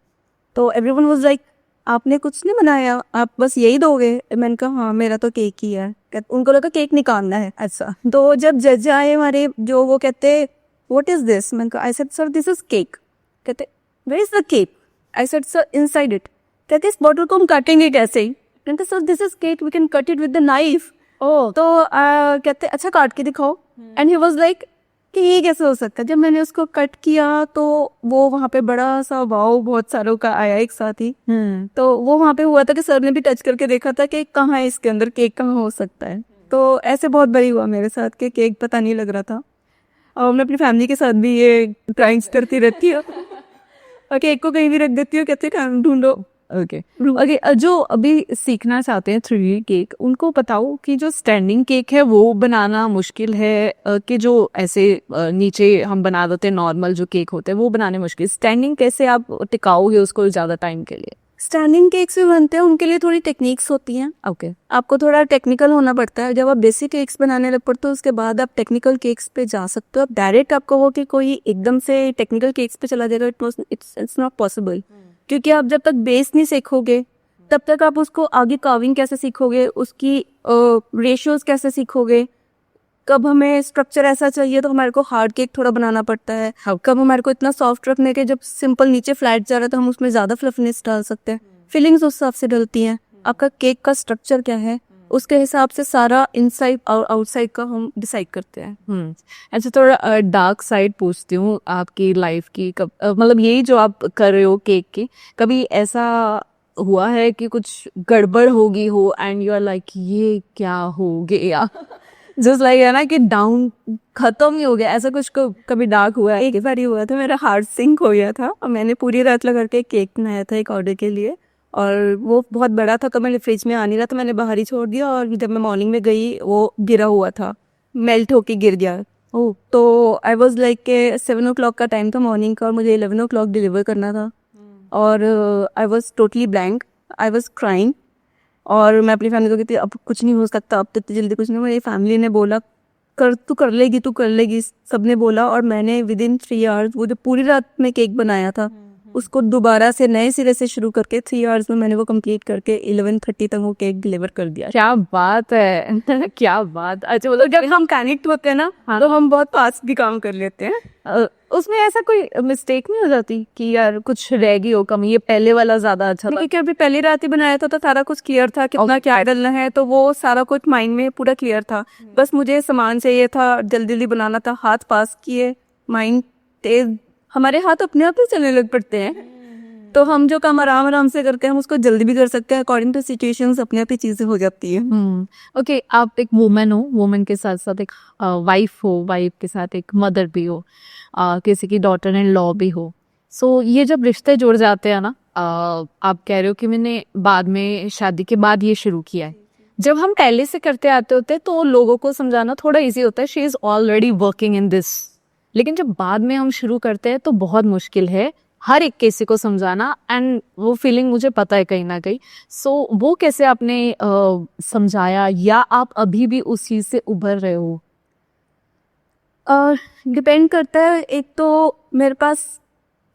Speaker 2: तो एवरीवन वाज लाइक आपने कुछ नहीं बनाया, आप बस यही दोगे? मैंने कहा हाँ मेरा तो केक ही है। उनको लगा केक निकालना है ऐसा। तो जब जज आए हमारे, जो वो कहते व्हाट इज दिस, मैंने कहा I said sir this is cake. कहते where is the cake? I said sir inside it. कहते इस बॉटल को हम काटेंगे कैसे? कहते sir this is cake, we can cut it with the knife.
Speaker 1: Oh,
Speaker 2: तो कहते अच्छा काट के दिखाओ। एंड ही वाज लाइक कि ये कैसे हो सकता है? जब मैंने उसको कट किया तो वो वहाँ पे बड़ा सा वाव बहुत सारों का आया एक साथ ही। तो वो वहाँ पे हुआ था कि सर ने भी टच करके देखा था कि कहाँ है इसके अंदर केक, कहाँ हो सकता है। तो ऐसे बहुत बड़ी हुआ मेरे साथ कि केक पता नहीं लग रहा था। और मैं अपनी फैमिली के साथ भी ये ट्राइंग्स करती रहती हूँ और केक को कहीं भी रख देती हूँ, कहते हैं ढूंढो।
Speaker 1: ओके ओके, जो अभी सीखना चाहते हैं 3D केक, उनको बताओ कि जो स्टैंडिंग केक है वो बनाना मुश्किल है, कि जो ऐसे नीचे हम बना देते हैं नॉर्मल जो केक होते हैं वो बनाने मुश्किल। स्टैंडिंग कैसे आप टिकाओगे उसको ज़्यादा टाइम के लिए?
Speaker 2: स्टैंडिंग केक्स भी बनते हैं, उनके लिए थोड़ी टेक्निक्स होती हैं।
Speaker 1: ओके,
Speaker 2: आपको थोड़ा टेक्निकल होना पड़ता है। जब आप बेसिक केक्स बनाने लग पड़ते हो उसके बाद आप टेक्निकल केक्स पे जा सकते हो। आप डायरेक्ट आप कहो कि कोई एकदम से टेक्निकल केक्स पे चला जाएगा, इट्स नॉट पॉसिबल। क्योंकि आप जब तक बेस नहीं सीखोगे तब तक आप उसको आगे कार्विंग कैसे सीखोगे, उसकी रेशियोज कैसे सीखोगे, कब हमें स्ट्रक्चर ऐसा चाहिए तो हमारे को हार्ड केक थोड़ा बनाना पड़ता है, कब हमारे को इतना सॉफ्ट रखने के जब सिंपल नीचे फ्लैट जा रहा है तो हम उसमें ज्यादा फ्लफनेस डाल सकते हैं। फीलिंग्स उस हिसाब से डलती हैं। आपका केक का स्ट्रक्चर क्या है उसके हिसाब से सारा इनसाइड और आउटसाइड का हम डिसाइड करते हैं।
Speaker 1: अच्छा, थोड़ा डार्क साइड पूछती हूँ आपकी लाइफ की। कब मतलब यही जो आप कर रहे हो केक की, कभी ऐसा हुआ है कि कुछ गड़बड़ होगी हो एंड यू आर लाइक ये क्या हो गया? जस्ट लाइक है ना कि डाउन खत्म ही हो गया, ऐसा कुछ कभी डार्क हुआ है?
Speaker 2: एक बार ही हुआ था, मेरा हार्ट सिंक हो गया था और मैंने पूरी रात लगा के केक बनाया था एक ऑर्डर के लिए और वो बहुत बड़ा था तो मैंने फ्रिज में आ नहीं रहा था, मैंने बाहर ही छोड़ दिया और जब मैं मॉर्निंग में गई वो गिरा हुआ था, मेल्ट होके गिर गया।
Speaker 1: ओह,
Speaker 2: तो आई वॉज लाइक के 7 o'clock का टाइम था मॉर्निंग का और मुझे 11 o'clock डिलीवर करना था और I was totally blank, I was crying. और मैं अपनी फैमिली को कहती अब कुछ नहीं हो सकता, अब तो इतनी जल्दी कुछ नहीं। मेरी फैमिली ने बोला कर तू कर लेगी, तू कर लेगी, सबने बोला। और मैंने विद इन 3 hours वो जो पूरी रात में केक बनाया था उसको दोबारा से नए सिरे से शुरू करके 3 hours में मैंने वो कंप्लीट करके 11:30 तक वो केक डिलीवर कर दिया।
Speaker 1: क्या बात है! क्या बात! अच्छा, मतलब
Speaker 2: जब हम कनेक्ट होते हैं ना तो हम बहुत फास्ट भी काम कर लेते हैं।
Speaker 1: उसमें ऐसा कोई मिस्टेक नहीं हो जाती कि यार कुछ रह गई हो कमी, ये पहले वाला ज्यादा अच्छा था?
Speaker 2: क्योंकि अभी पहली रात ही बनाया था तो सारा कुछ क्लियर था, कितना क्या डालना है, तो वो सारा कुछ माइंड में पूरा क्लियर था। बस मुझे सामान चाहिए था, जल्दी जल्दी बनाना था, हाथ पास किए, माइंड तेज, हमारे हाथ अपने आप ही चलने लग पड़ते हैं। तो हम जो काम आराम आराम से करते हैं हम उसको जल्दी भी कर सकते हैं, अकॉर्डिंग टू सिचुएशंस अपने आप ही चीजें हो जाती है।
Speaker 1: ओके, आप एक वुमेन हो, वुमेन के साथ साथ एक वाइफ हो, वाइफ के साथ एक मदर भी हो, किसी की डॉटर एंड लॉ भी हो। सो ये जब रिश्ते जुड़ जाते हैं ना, आप कह रहे हो कि मैंने बाद में शादी के बाद ये शुरू किया है। जब हम पहले से करते आते होते हैं तो लोगों को समझाना थोड़ा इजी होता है, she is already working in this. लेकिन जब बाद में हम शुरू करते हैं तो बहुत मुश्किल है हर एक किसी को समझाना, एंड वो फीलिंग मुझे पता है कहीं ना कहीं। सो वो कैसे आपने समझाया, या आप अभी भी उस चीज से उभर रहे हो?
Speaker 2: डिपेंड करता है। एक तो मेरे पास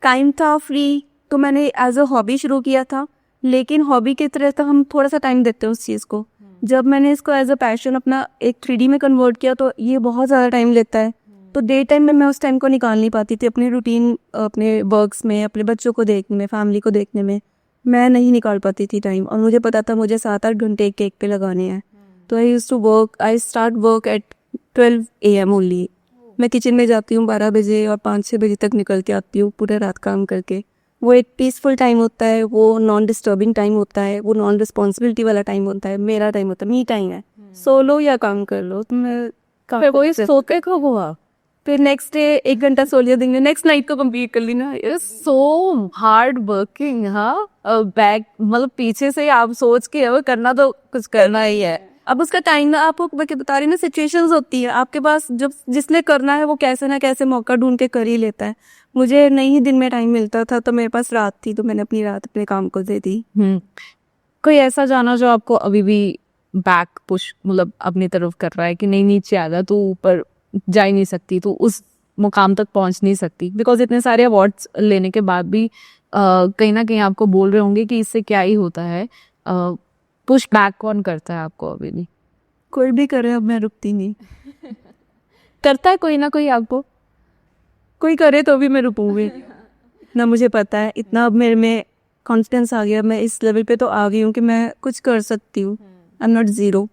Speaker 2: टाइम था फ्री तो मैंने एज अ हॉबी शुरू किया था, लेकिन हॉबी की तरह तो हम थोड़ा सा टाइम देते हैं उस चीज़ को। जब मैंने इसको एज अ पैशन अपना एक 3D में कन्वर्ट किया तो ये बहुत ज़्यादा टाइम लेता है। तो डे टाइम में मैं उस टाइम को निकाल नहीं पाती थी अपनी रूटीन, अपने वर्क्स में, अपने बच्चों को देखने में, फैमिली को देखने में मैं नहीं निकाल पाती थी टाइम। और मुझे पता था मुझे 7-8 घंटे केक पे लगाने हैं। तो I used to work, I start work at 12 AM only. मैं किचन में जाती हूँ 12 बजे और 5-6 बजे तक निकल के आती हूँ पूरे रात काम करके। वो एक पीसफुल टाइम होता है, वो नॉन डिस्टर्बिंग टाइम होता है, वो नॉन रिस्पॉन्सिबिलिटी वाला टाइम होता है, मेरा टाइम होता है, मी टाइम है। सो लो या काम कर लो, तो मैं
Speaker 1: फिर कोई सोते कब हुआ?
Speaker 2: फिर नेक्स्ट डे 1 घंटा सो लिया, दिन में नेक्स्ट नाइट को कंप्लीट कर ली ना।
Speaker 1: So hard working. हाँ, बैक मतलब पीछे से आप सोच के अब करना तो कुछ करना ही है।
Speaker 2: अब उसका टाइम ना, आपको बता रही ना, सिचुएशंस होती है आपके पास, जब जिसने करना है वो कैसे ना कैसे मौका ढूंढ के कर ही लेता है। मुझे नहीं दिन में टाइम मिलता था तो मेरे पास रात थी तो मैंने अपनी रात अपने काम को दे दी।
Speaker 1: कोई ऐसा जाना जो आपको अभी भी बैक पुश मतलब अपनी तरफ कर रहा है कि नहीं नीचे आ जा, तू ऊपर जा ही नहीं सकती, तू उस मुकाम तक पहुंच नहीं सकती? बिकॉज इतने सारे अवार्ड्स लेने के बाद भी कहीं ना कहीं आपको बोल रहे होंगे कि इससे क्या ही होता है, पुश बैक कौन करता है आपको अभी भी?
Speaker 2: कोई भी करे, अब मैं रुकती नहीं।
Speaker 1: करता है कोई ना कोई आपको?
Speaker 2: कोई करे तो भी मैं रुकूंगी ना, मुझे पता है इतना, अब मेरे में कॉन्फिडेंस आ गया, मैं इस लेवल पे तो आ गई हूँ कि मैं कुछ कर सकती हूँ। I am not zero,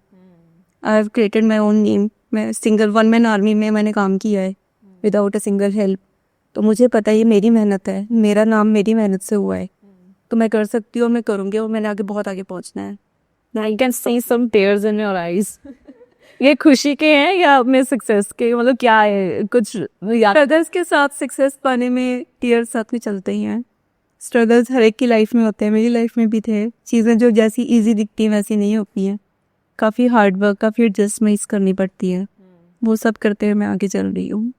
Speaker 2: I have created my own name. मैं सिंगल वन मैन आर्मी में मैंने काम किया है विदाउट अ सिंगल हेल्प, तो मुझे पता है ये मेरी मेहनत है, मेरा नाम मेरी मेहनत से हुआ है, तो मैं कर सकती हूँ और मैं करूँगी, और मैंने आगे बहुत आगे पहुँचना है।
Speaker 1: I can see some tears in your eyes. ये खुशी के हैं या अपने सक्सेस के, मतलब क्या है कुछ याद?
Speaker 2: स्ट्रगल्स के साथ सक्सेस पाने में टीयर्स साथ में चलते ही हैं। स्ट्रगल्स हर एक की लाइफ में होते हैं, मेरी लाइफ में भी थे। चीज़ें जो जैसी इजी दिखती हैं वैसी नहीं होती हैं, काफ़ी हार्ड वर्क, काफ़ी एडजस्टमेंट्स करनी पड़ती है, वो सब करते हुए मैं आगे चल रही हूँ।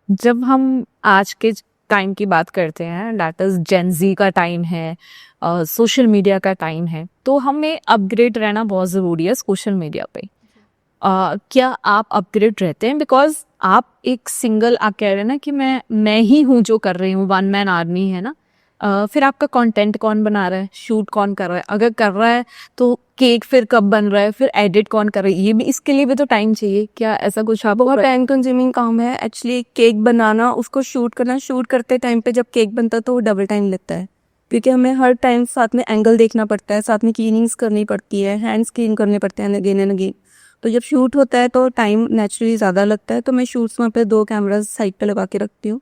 Speaker 1: जब हम आज के टाइम की बात करते हैं, दैट इज जेन ज़ी का टाइम है, सोशल मीडिया का टाइम है, तो हमें अपग्रेड रहना बहुत ज़रूरी है सोशल मीडिया पे। क्या आप अपग्रेड रहते हैं? बिकॉज आप एक सिंगल, आप कह रहे हैं ना कि मैं ही हूँ जो कर रही हूँ, वन मैन आर्मी है ना। फिर आपका कंटेंट कौन बना रहा है, शूट कौन कर रहा है, अगर कर रहा है तो केक फिर कब बन रहा है, फिर एडिट कौन कर रहा है, ये भी, इसके लिए भी तो टाइम चाहिए। क्या ऐसा कुछ आप?
Speaker 2: बहुत टाइम कंज्यूमिंग काम है एक्चुअली, केक बनाना, उसको शूट करना। शूट करते टाइम पे जब केक बनता है तो वो डबल टाइम लगता है, क्योंकि हमें हर टाइम साथ में एंगल देखना पड़ता है, साथ में क्लीनिंग्स करनी पड़ती है, हैंड्स क्लीन करने पड़ते हैं अगेन एंड अगेन। तो जब शूट होता है तो टाइम नेचुरली ज़्यादा लगता है, तो मैं शूट्स वहाँ पे 2 कैमराज साइड पे लगा के रखती हूँ।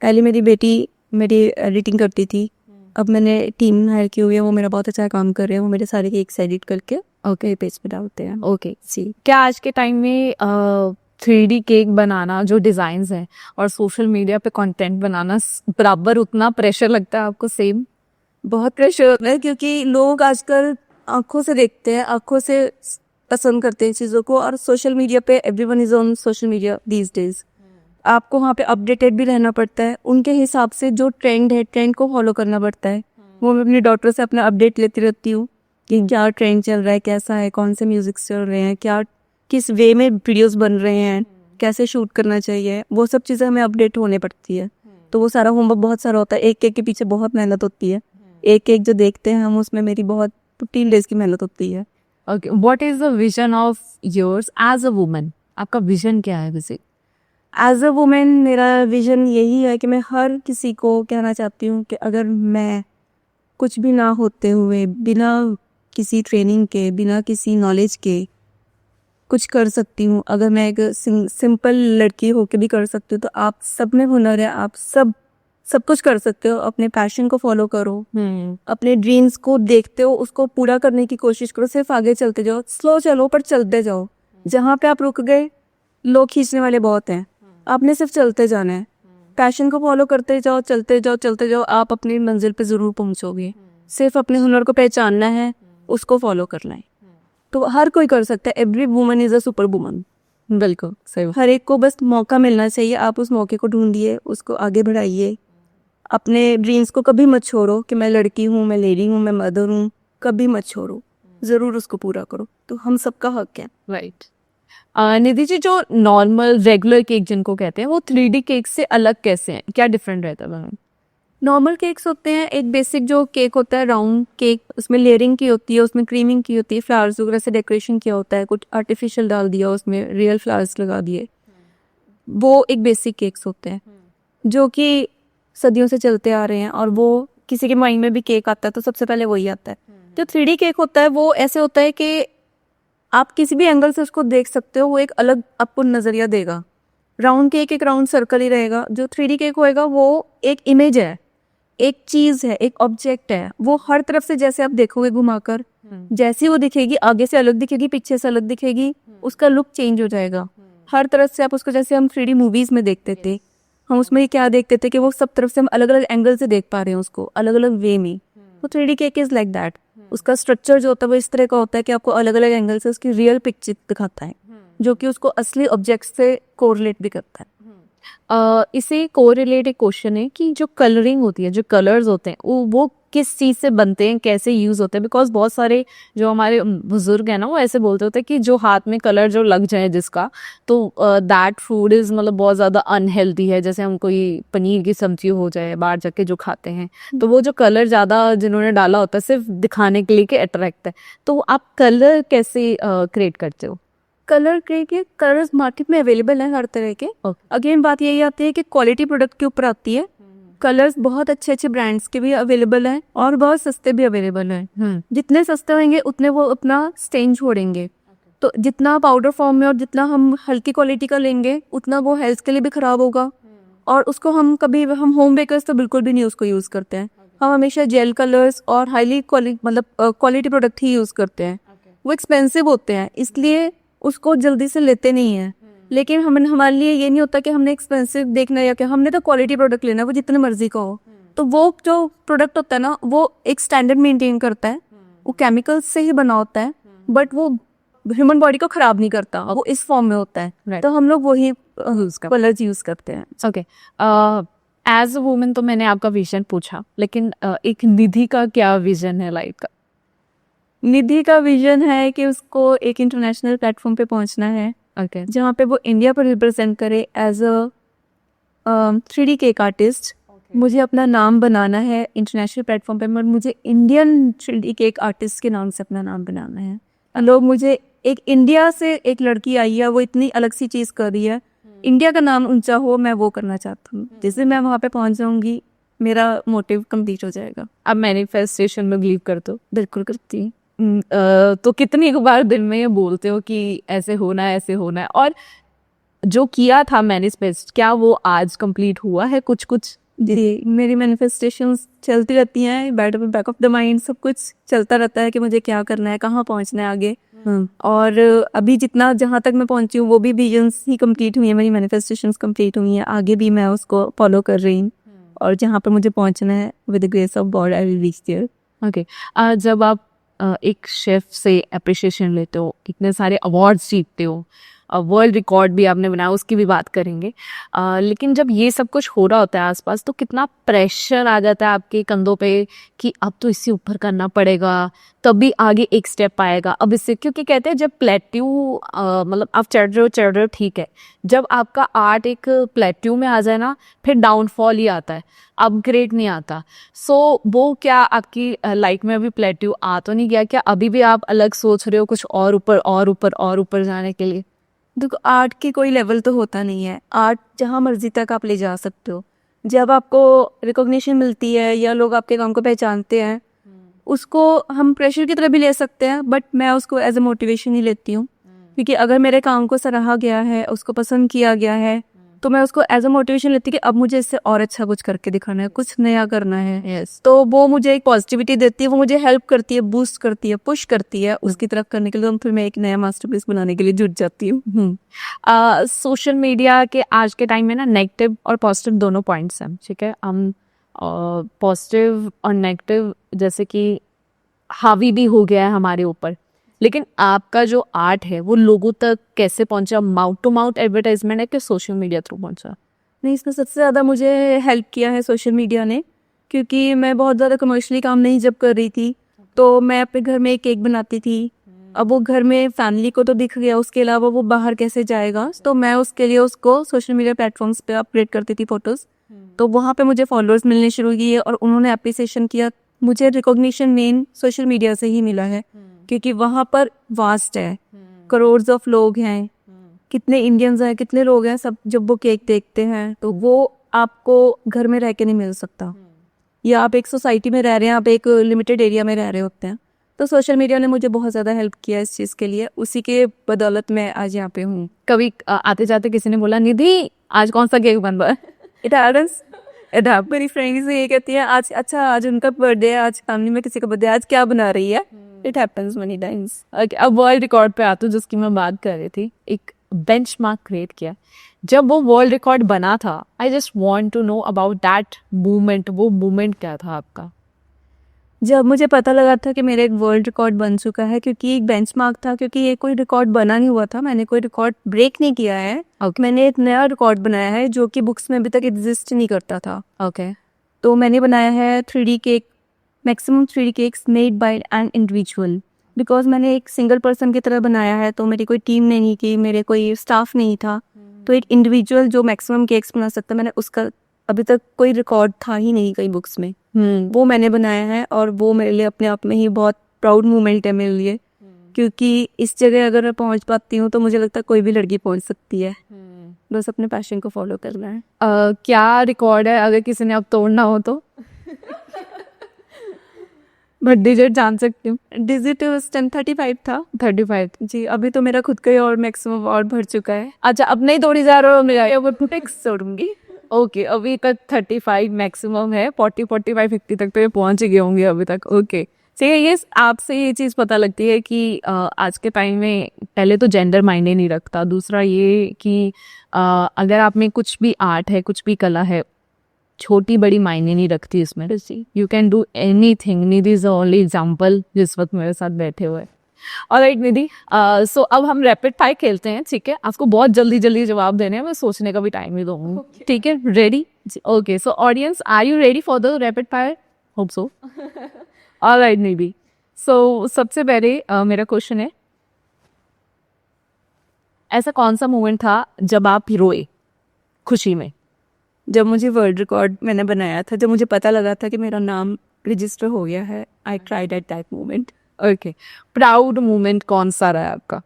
Speaker 2: पहले मेरी बेटी मेरी एडिटिंग करती थी, अब मैंने टीम हायर की हुई है, वो मेरा बहुत अच्छा काम कर रहे हैं, वो मेरे सारे केक्स एडिट करके ओके पेज पे डालते हैं।
Speaker 1: ओके सी, क्या आज के टाइम में 3D केक बनाना, जो डिज़ाइंस हैं, और सोशल मीडिया पे कंटेंट बनाना बराबर उतना प्रेशर लगता है आपको? सेम?
Speaker 2: बहुत प्रेशर होता है, क्योंकि लोग आजकल आंखों से देखते हैं, आंखों से पसंद करते हैं चीज़ों को, और सोशल मीडिया पे everyone is on social media these days. आपको वहाँ पे अपडेटेड भी रहना पड़ता है, उनके हिसाब से जो ट्रेंड है, ट्रेंड को फॉलो करना पड़ता है। वो मैं अपनी डॉटर से अपना अपडेट लेती रहती हूँ कि क्या ट्रेंड चल रहा है, कैसा है, कौन से म्यूजिक चल रहे हैं, क्या किस वे में वीडियोस बन रहे हैं, कैसे शूट करना चाहिए, वो सब चीज़ें हमें अपडेट होने पड़ती है। तो वो सारा होमवर्क बहुत सारा होता है, एक केक के पीछे बहुत मेहनत होती है। एक केक जो देखते हैं हम, उसमें मेरी बहुत 15 डेज की मेहनत होती है।
Speaker 1: Okay, what is the vision of yours as a woman? आपका विजन क्या है वैसे?
Speaker 2: एज अ वुमेन मेरा विजन यही है कि मैं हर किसी को कहना चाहती हूँ कि अगर मैं कुछ भी ना होते हुए, बिना किसी ट्रेनिंग के, बिना किसी नॉलेज के कुछ कर सकती हूँ, अगर मैं एक सिंपल लड़की होके भी कर सकती हूँ, तो आप सब में हुनर है, आप सब कुछ कर सकते हो। अपने पैशन को फॉलो करो, अपने ड्रीम्स को देखते हो, उसको पूरा करने की कोशिश करो, सिर्फ आगे चलते जाओ, स्लो चलो पर चलते जाओ। जहाँ पे आप रुक गए, लोग खींचने वाले बहुत हैं, आपने सिर्फ चलते जाना है, पैशन को फॉलो करते जाओ, चलते जाओ चलते जाओ, आप अपनी मंजिल पे जरूर पहुंचोगे। सिर्फ अपने हुनर को पहचानना है, उसको फॉलो करना है, तो हर कोई कर सकता है। Every woman is a super woman.
Speaker 1: बिल्कुल सही।
Speaker 2: हर एक को बस मौका मिलना चाहिए, आप उस मौके को ढूंढिए, उसको आगे बढ़ाइए। अपने ड्रीम्स को कभी मत छोड़ो कि मैं लड़की हूँ, मैं लेडी हूँ, मैं मदर हूँ, कभी मत छोड़ो, जरूर उसको पूरा करो, तो हम सबका हक है।
Speaker 1: राइट। निधि जी, जो नॉर्मल रेगुलर केक जिनको कहते हैं, वो 3D केक से अलग कैसे हैं? क्या डिफरेंट रहता है?
Speaker 2: नॉर्मल केक्स होते हैं, एक बेसिक जो केक होता है राउंड केक, उसमें लेयरिंग की होती है, उसमें क्रीमिंग की होती है, फ्लावर्स वगैरह से डेकोरेशन किया होता है, कुछ आर्टिफिशियल डाल दिया, उसमें रियल फ्लावर्स लगा दिए, वो एक बेसिक केक्स होते हैं जो कि सदियों से चलते आ रहे हैं, और वो किसी के माइंड में भी केक आता है तो सबसे पहले वही आता है। जो 3D केक होता है वो ऐसे होता है कि आप किसी भी एंगल से उसको देख सकते हो, वो एक अलग आपको नजरिया देगा। राउंड केक एक राउंड सर्कल ही रहेगा, जो 3D केक होएगा वो एक इमेज है, एक चीज है, एक ऑब्जेक्ट है, वो हर तरफ से जैसे आप देखोगे घुमाकर, जैसी वो दिखेगी, आगे से अलग दिखेगी, पीछे से अलग दिखेगी, उसका लुक चेंज हो जाएगा हर तरफ से। आप उसको, जैसे हम 3D मूवीज में देखते थे, हम उसमें क्या देखते थे कि वो सब तरफ से हम अलग अलग एंगल से देख पा रहे हैं उसको, अलग अलग वे में। तो 3D cake is like that. उसका स्ट्रक्चर जो होता है वो इस तरह का होता है कि आपको अलग अलग एंगल से उसकी रियल पिक्चर दिखाता है, जो कि उसको असली ऑब्जेक्ट से कोरिलेट भी करता है।
Speaker 1: इसे कोरिलेट एक क्वेश्चन है कि जो कलरिंग होती है, जो कलर्स होते हैं, वो किस चीज़ से बनते हैं, कैसे यूज़ होते हैं। बिकॉज बहुत सारे जो हमारे बुजुर्ग हैं ना, वो ऐसे बोलते होते हैं कि जो हाथ में कलर जो लग जाए जिसका, तो दैट फूड इज़ मतलब बहुत ज़्यादा अनहेल्दी है। जैसे हम कोई पनीर की सब्जी हो जाए बाहर जाके जो खाते हैं, तो वो जो कलर ज़्यादा जिन्होंने डाला होता है सिर्फ दिखाने के लिए कि अट्रैक्ट है। तो आप कलर कैसे क्रिएट करते हो?
Speaker 2: कलर के कलर्स मार्केट में अवेलेबल है हर तरह के। अगेन बात यही आती है कि क्वालिटी प्रोडक्ट के ऊपर आती है। कलर्स बहुत अच्छे अच्छे ब्रांड्स के भी अवेलेबल हैं और बहुत सस्ते भी अवेलेबल हैं। जितने सस्ते होंगे उतने वो अपना स्टेन छोड़ेंगे। तो जितना पाउडर फॉर्म में और जितना हम हल्की क्वालिटी का लेंगे उतना वो हेल्थ के लिए भी खराब होगा। और उसको हम होम बेकर्स तो बिल्कुल भी नहीं उसको यूज़ करते हैं। हम हमेशा जेल कलर्स और हाईली क्वालिटी प्रोडक्ट ही यूज़ करते हैं। वो एक्सपेंसिव होते हैं इसलिए उसको जल्दी से लेते नहीं है। लेकिन हमारे लिए ये नहीं होता कि हमने एक्सपेंसिव देखना है या क्या, हमने तो क्वालिटी प्रोडक्ट लेना है, वो जितने मर्जी का हो। तो वो जो प्रोडक्ट होता है ना, वो एक स्टैंडर्ड मेंटेन करता है। वो केमिकल्स से ही बना होता है बट वो ह्यूमन बॉडी को खराब नहीं करता। वो इस फॉर्म में होता है। तो हम लोग वही कलर्स यूज करते हैं।
Speaker 1: ओके, एज अ वुमन तो मैंने आपका विजन पूछा, लेकिन एक निधि का क्या विजन है लाइफ का?
Speaker 2: निधि का विजन है कि उसको एक इंटरनेशनल प्लेटफॉर्म पे पहुंचना है।
Speaker 1: ओके,
Speaker 2: जहाँ पे वो इंडिया पर रिप्रेजेंट करे as a 3D cake artist. मुझे अपना नाम बनाना है इंटरनेशनल प्लेटफॉर्म पे, मगर मुझे इंडियन 3D केक आर्टिस्ट के नाम से अपना नाम बनाना है। लोग मुझे एक इंडिया से एक लड़की आई है, वो इतनी अलग सी चीज़ कर रही है, इंडिया का नाम ऊंचा हो, मैं वो करना चाहती हूँ। जैसे मैं वहाँ पे पहुँच जाऊँगी मेरा मोटिव कंप्लीट हो जाएगा।
Speaker 1: आप मैनिफेस्टेशन में बिलीव करते हो?
Speaker 2: बिल्कुल करती हूँ।
Speaker 1: तो कितनी बार दिन में ये बोलते हो कि ऐसे होना है, ऐसे होना है? और जो किया था मैनिफेस्ट, क्या वो आज कंप्लीट हुआ है? कुछ कुछ
Speaker 2: जी, मेरी मैनिफेस्टेशंस चलती रहती हैं, बैक ऑफ द माइंड सब कुछ चलता रहता है कि मुझे क्या करना है, कहाँ पहुँचना है आगे। और अभी जितना जहाँ तक मैं पहुँची हूँ वो भी विजन्स ही कंप्लीट हुई है, मेरी मैनिफेस्टेशंस कंप्लीट हुई हैं। आगे भी मैं उसको फॉलो कर रही हूँ और जहाँ पर मुझे पहुँचना है with the grace of God I will reach there.
Speaker 1: Okay, जब आप एक शेफ से अप्रिशिएशन लेते हो, इतने सारे अवार्ड्स जीतते हो, वर्ल्ड रिकॉर्ड भी आपने बनाया, उसकी भी बात करेंगे। लेकिन जब ये सब कुछ हो रहा होता है आसपास, तो कितना प्रेशर आ जाता है आपके कंधों पे कि अब तो इससे ऊपर करना पड़ेगा, तभी आगे एक स्टेप आएगा। अब इससे, क्योंकि कहते हैं जब प्लेट्यू मतलब आप चढ़ रहे हो ठीक है, जब आपका आर्ट एक प्लेट्यू में आ जाए ना, फिर डाउनफॉल ही आता है, अपग्रेड नहीं आता। सो वो क्या आपकी लाइफ में अभी प्लेट्यू आ तो नहीं गया? क्या अभी भी आप अलग सोच रहे हो कुछ और ऊपर और ऊपर और ऊपर जाने के लिए?
Speaker 2: देखो, आर्ट की कोई लेवल तो होता नहीं है। आर्ट जहाँ मर्जी तक आप ले जा सकते हो। जब आपको रिकॉग्निशन मिलती है या लोग आपके काम को पहचानते हैं, उसको हम प्रेशर की तरह भी ले सकते हैं, बट मैं उसको एज अ मोटिवेशन ही लेती हूँ। क्योंकि अगर मेरे काम को सराहा गया है, उसको पसंद किया गया है, तो मैं उसको एज अ मोटिवेशन लेती कि अब मुझे इससे और अच्छा कुछ करके दिखाना है, कुछ नया करना है। तो वो मुझे एक पॉजिटिविटी देती है, वो मुझे हेल्प करती है, बूस्ट करती है, पुश करती है उसकी तरफ करने के लिए। तो फिर मैं एक नया मास्टरपीस बनाने के लिए जुट जाती हूँ।
Speaker 1: सोशल मीडिया के आज के टाइम में ना नेगेटिव और पॉजिटिव दोनों पॉइंट्स हैं, ठीक है? हम पॉजिटिव और नेगेटिव जैसे कि हावी भी हो गया है हमारे ऊपर, लेकिन आपका जो आर्ट है वो लोगों तक कैसे पहुंचा? माउथ टू माउथ एडवर्टाइजमेंट है कि सोशल मीडिया थ्रू पहुंचा?
Speaker 2: नहीं, इसमें सबसे ज़्यादा मुझे हेल्प किया है सोशल मीडिया ने। क्योंकि मैं बहुत ज़्यादा कमर्शियली काम नहीं जब कर रही थी, तो मैं अपने घर में एक केक बनाती थी। अब वो घर में फैमिली को तो दिख गया, उसके अलावा वो बाहर कैसे जाएगा, तो मैं उसके लिए उसको सोशल मीडिया प्लेटफॉर्म्स पे अपडेट करती थी फोटोज़। तो वहाँ पे मुझे फॉलोअर्स मिलने शुरू किए और उन्होंने अप्रिसिएशन किया। मुझे रिकॉग्निशन मेन सोशल मीडिया से ही मिला है, क्योंकि वहाँ पर वास्ट है, करोड़ ऑफ लोग हैं, कितने इंडियंस हैं, कितने लोग हैं, सब जब वो केक देखते हैं तो वो आपको घर में रह के नहीं मिल सकता। या आप एक सोसाइटी में रह रहे हैं, आप एक लिमिटेड एरिया में रह रहे होते हैं। तो सोशल मीडिया ने मुझे बहुत ज़्यादा हेल्प किया इस चीज़ के लिए, उसी के बदौलत मैं आज यहाँ पे हूँ।
Speaker 1: कभी आते जाते किसी ने बोला निधि आज कौन सा केक बन रहा है?
Speaker 2: It happens. मेरी फ्रेंड्स ये कहती है आज, अच्छा आज उनका बर्थडे है, आज फैमिली में किसी का बर्थडे, आज क्या बना रही है। It happens many times.
Speaker 1: अब वर्ल्ड रिकॉर्ड पे आते जिसकी मैं बात कर रही थी, एक बेंचमार्क क्रिएट किया। जब वो वर्ल्ड रिकॉर्ड बना था, I just want to know about that movement. वो मूवमेंट क्या था आपका?
Speaker 2: जब मुझे पता लगा था कि मेरा एक वर्ल्ड रिकॉर्ड बन चुका है, क्योंकि एक बेंचमार्क था, क्योंकि ये कोई रिकॉर्ड बना नहीं हुआ था, मैंने कोई रिकॉर्ड ब्रेक नहीं किया है। मैंने एक नया रिकॉर्ड बनाया है जो कि बुक्स में अभी तक एग्जिस्ट नहीं करता था।
Speaker 1: ओके।
Speaker 2: तो मैंने बनाया है 3D cake maximum 3D cakes made by an individual, because मैंने एक सिंगल पर्सन की तरह बनाया है, तो मेरी कोई टीम नहीं की, मेरे कोई स्टाफ नहीं था, तो एक इंडिविजुअल जो मैक्सिमम केक्स बना सकता, मैंने उसका अभी तक कोई रिकॉर्ड था ही नहीं कई बुक्स में, वो मैंने बनाया है। और वो मेरे लिए अपने आप में ही बहुत प्राउड मोमेंट है मेरे लिए, क्योंकि इस जगह अगर मैं पहुंच पाती हूँ तो मुझे लगता है कोई भी लड़की पहुंच सकती है, बस अपने पैशन को फॉलो करना है।
Speaker 1: क्या रिकॉर्ड है अगर किसी ने अब तोड़ना हो तो? बट डिजिट जान सकती हूँ।
Speaker 2: डिजिट 1035 था।
Speaker 1: 35
Speaker 2: जी, अभी तो मेरा खुद का ही और मैक्सिमम और बढ़ चुका है।
Speaker 1: अच्छा, अब नहीं तोड़ी जा रहा हो मेरा, वो फिक्स तोड़ूंगी। ओके, अभी तक 35 मैक्सिमम है, 40 45 50 तक तो ये पहुंच ही गए होंगे अभी तक। ओके, सही है। ये आपसे ये चीज़ पता लगती है कि आज के टाइम में पहले तो जेंडर मायने नहीं रखता, दूसरा ये कि अगर आप में कुछ भी आर्ट है, कुछ भी कला है, छोटी बड़ी मायने नहीं रखती इसमें। You can do any thing. Nidhi is the only example जिस वक्त मेरे साथ बैठे हुए। ऑलराइट निधि, सो अब हम रैपिड फायर खेलते हैं, ठीक है? आपको बहुत जल्दी जल्दी जवाब देने हैं, मैं सोचने का भी टाइम नहीं दूंगी, ठीक है? Ready? Okay, so audience, are you ready for the rapid fire? Hope so. Alright Nidhi, so सबसे पहले मेरा क्वेश्चन है, ऐसा कौन सा मोमेंट था जब आप रोए खुशी में?
Speaker 2: जब मुझे वर्ल्ड रिकॉर्ड मैंने बनाया था, जब मुझे पता लगा था कि मेरा नाम रजिस्टर हो गया है, I cried eight that moment.
Speaker 1: Okay, proud moment कौन सा रहा है आपका?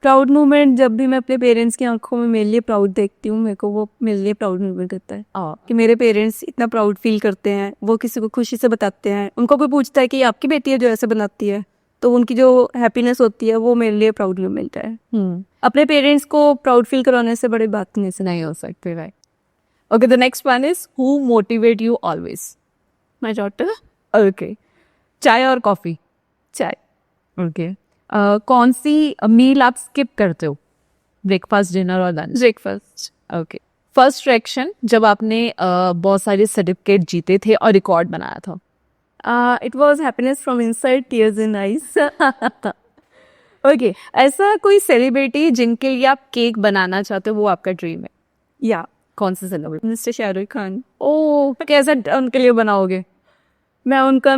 Speaker 2: प्राउड मोमेंट जब भी मैं अपने पेरेंट्स की आंखों में मेरे लिए प्राउड देखती हूँ, मेरे को वो मेरे लिए प्राउड मोमेंट होता है कि मेरे पेरेंट्स इतना प्राउड फील करते हैं, वो किसी को खुशी से बताते हैं। उनको कोई पूछता है कि आपकी बेटी है जो ऐसे बनाती है, तो उनकी जो हैप्पीनेस होती है वो मेरे लिए प्राउड मोमेंट है। अपने पेरेंट्स को प्राउड फील कराने से बड़ी बात नहीं
Speaker 1: हो सकती, right? Okay, the next one is who motivate you always?
Speaker 2: My daughter.
Speaker 1: Okay, चाय और कॉफी?
Speaker 2: चाय।
Speaker 1: ओके, कौन सी मील आप स्किप करते हो? ब्रेकफास्ट, डिनर और lunch?
Speaker 2: Breakfast.
Speaker 1: Okay, first reaction जब आपने बहुत सारे सर्टिफिकेट जीते थे और रिकॉर्ड बनाया था?
Speaker 2: It was happiness from inside, tears in eyes.
Speaker 1: Okay, ऐसा कोई सेलिब्रिटी जिनके लिए आप केक बनाना चाहते हो, वो आपका ड्रीम है?
Speaker 2: या
Speaker 1: कौन सा सेलिब्रिटी?
Speaker 2: मिस्टर शाहरुख खान।
Speaker 1: ओ, कैसा उनके लिए बनाओगे?
Speaker 2: मैं उनका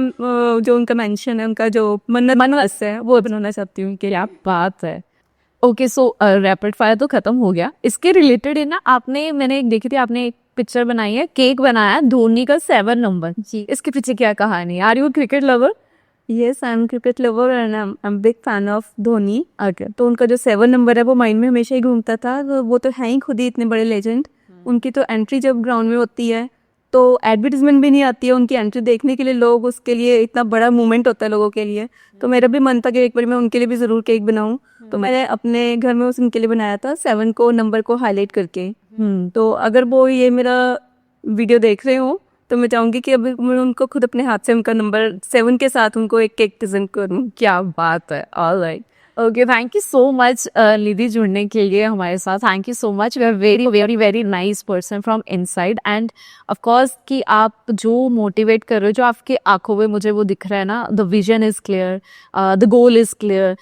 Speaker 2: जो उनका मेंशन है, उनका जो मन्नत है, वो बनाना चाहती हूँ।
Speaker 1: क्या बात है। ओके, सो रैपिड फायर तो खत्म हो गया। इसके रिलेटेड है ना, मैंने एक देखी थी, आपने एक पिक्चर बनाई है, केक बनाया धोनी का 7 नंबर
Speaker 2: जी।
Speaker 1: इसके पीछे क्या कहानी है? Are you cricket lover?
Speaker 2: Yes, I am cricket lover and I am big fan of Dhoni. तो उनका जो 7 नंबर है वो माइंड में हमेशा ही घूमता था। वो तो है ही खुद ही इतने बड़े लेजेंड। उनकी तो एंट्री जब ग्राउंड में होती है तो एडवर्टीजमेंट भी नहीं आती है, उनकी एंट्री देखने के लिए लोग, उसके लिए इतना बड़ा मूवमेंट होता है लोगों के लिए। तो मेरा भी मन था कि एक बार मैं उनके लिए भी ज़रूर केक बनाऊं। तो मैंने अपने घर में उनके लिए बनाया था 7 को नंबर को हाईलाइट करके। तो अगर वो ये मेरा वीडियो देख रहे हो तो मैं चाहूँगी कि अभी मैं उनको खुद अपने हाथ से उनका नंबर 7 के साथ उनको एक केक प्रेजेंट करूँ।
Speaker 1: क्या बात है। Alright, okay, thank you so much Nidhi जुड़ने के लिए हमारे साथ। Thank you so much. We are very very very nice person from inside, and of course कि आप जो मोटिवेट कर रहे हो, जो आपके आंखों में मुझे वो दिख रहा है ना, the vision is clear, the goal is clear,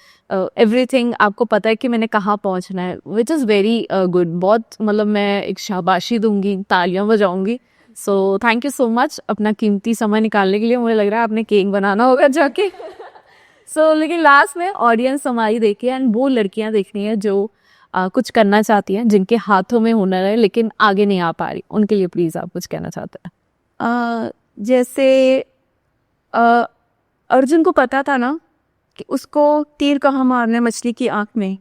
Speaker 1: everything आपको पता है कि मैंने कहाँ पहुँचना है, विच इज़ वेरी गुड। बहुत मतलब मैं एक शाबाशी दूंगी, तालियां बजाऊंगी। So thank you so much अपना कीमती समय निकालने के लिए। मुझे लग रहा है आपने केक बनाना होगा जाके। लेकिन लास्ट में ऑडियंस हमारी देखी है, एंड वो लड़कियां देखनी है जो कुछ करना चाहती हैं, जिनके हाथों में हुनर है लेकिन आगे नहीं आ पा रही, उनके लिए प्लीज आप कुछ कहना चाहते हैं?
Speaker 2: जैसे अर्जुन को पता था ना कि उसको तीर कहाँ मारना है मछली की आंख में,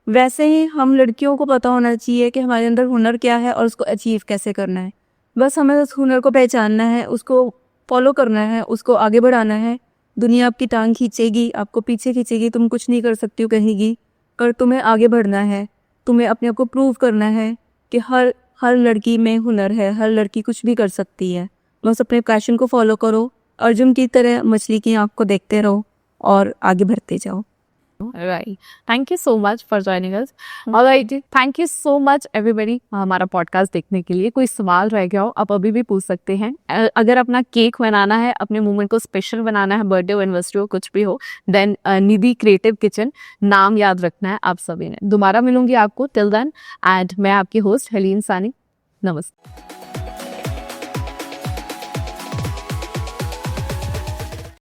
Speaker 2: वैसे ही हम लड़कियों को पता होना चाहिए कि हमारे अंदर हुनर क्या है और उसको अचीव कैसे करना है। बस हमें उस हुनर को पहचानना है, उसको फॉलो करना है, उसको आगे बढ़ाना है। दुनिया आपकी टांग खींचेगी, आपको पीछे खींचेगी, तुम कुछ नहीं कर सकती हो कहेगी, पर तुम्हें आगे बढ़ना है। तुम्हें अपने आप को प्रूव करना है कि हर लड़की में हुनर है, हर लड़की कुछ भी कर सकती है। बस अपने पैशन को फॉलो करो, अर्जुन की तरह मछली की आंख को देखते रहो और आगे बढ़ते जाओ।
Speaker 1: Right. Thank you so much for joining us. All right. Thank you so much everybody हमारा पॉडकास्ट देखने के लिए। कोई सवाल रह गया हो आप अभी भी पूछ सकते हैं। अगर अपना केक बनाना है, अपने मोमेंट को स्पेशल बनाना है, बर्थडे हो, एनिवर्सरी हो, कुछ भी हो, देन निधि क्रिएटिव किचन नाम याद रखना है आप सभी ने। दोबारा मिलूंगी आपको। टिल देन, एंड मैं आपकी होस्ट हलीन सानी। नमस्ते।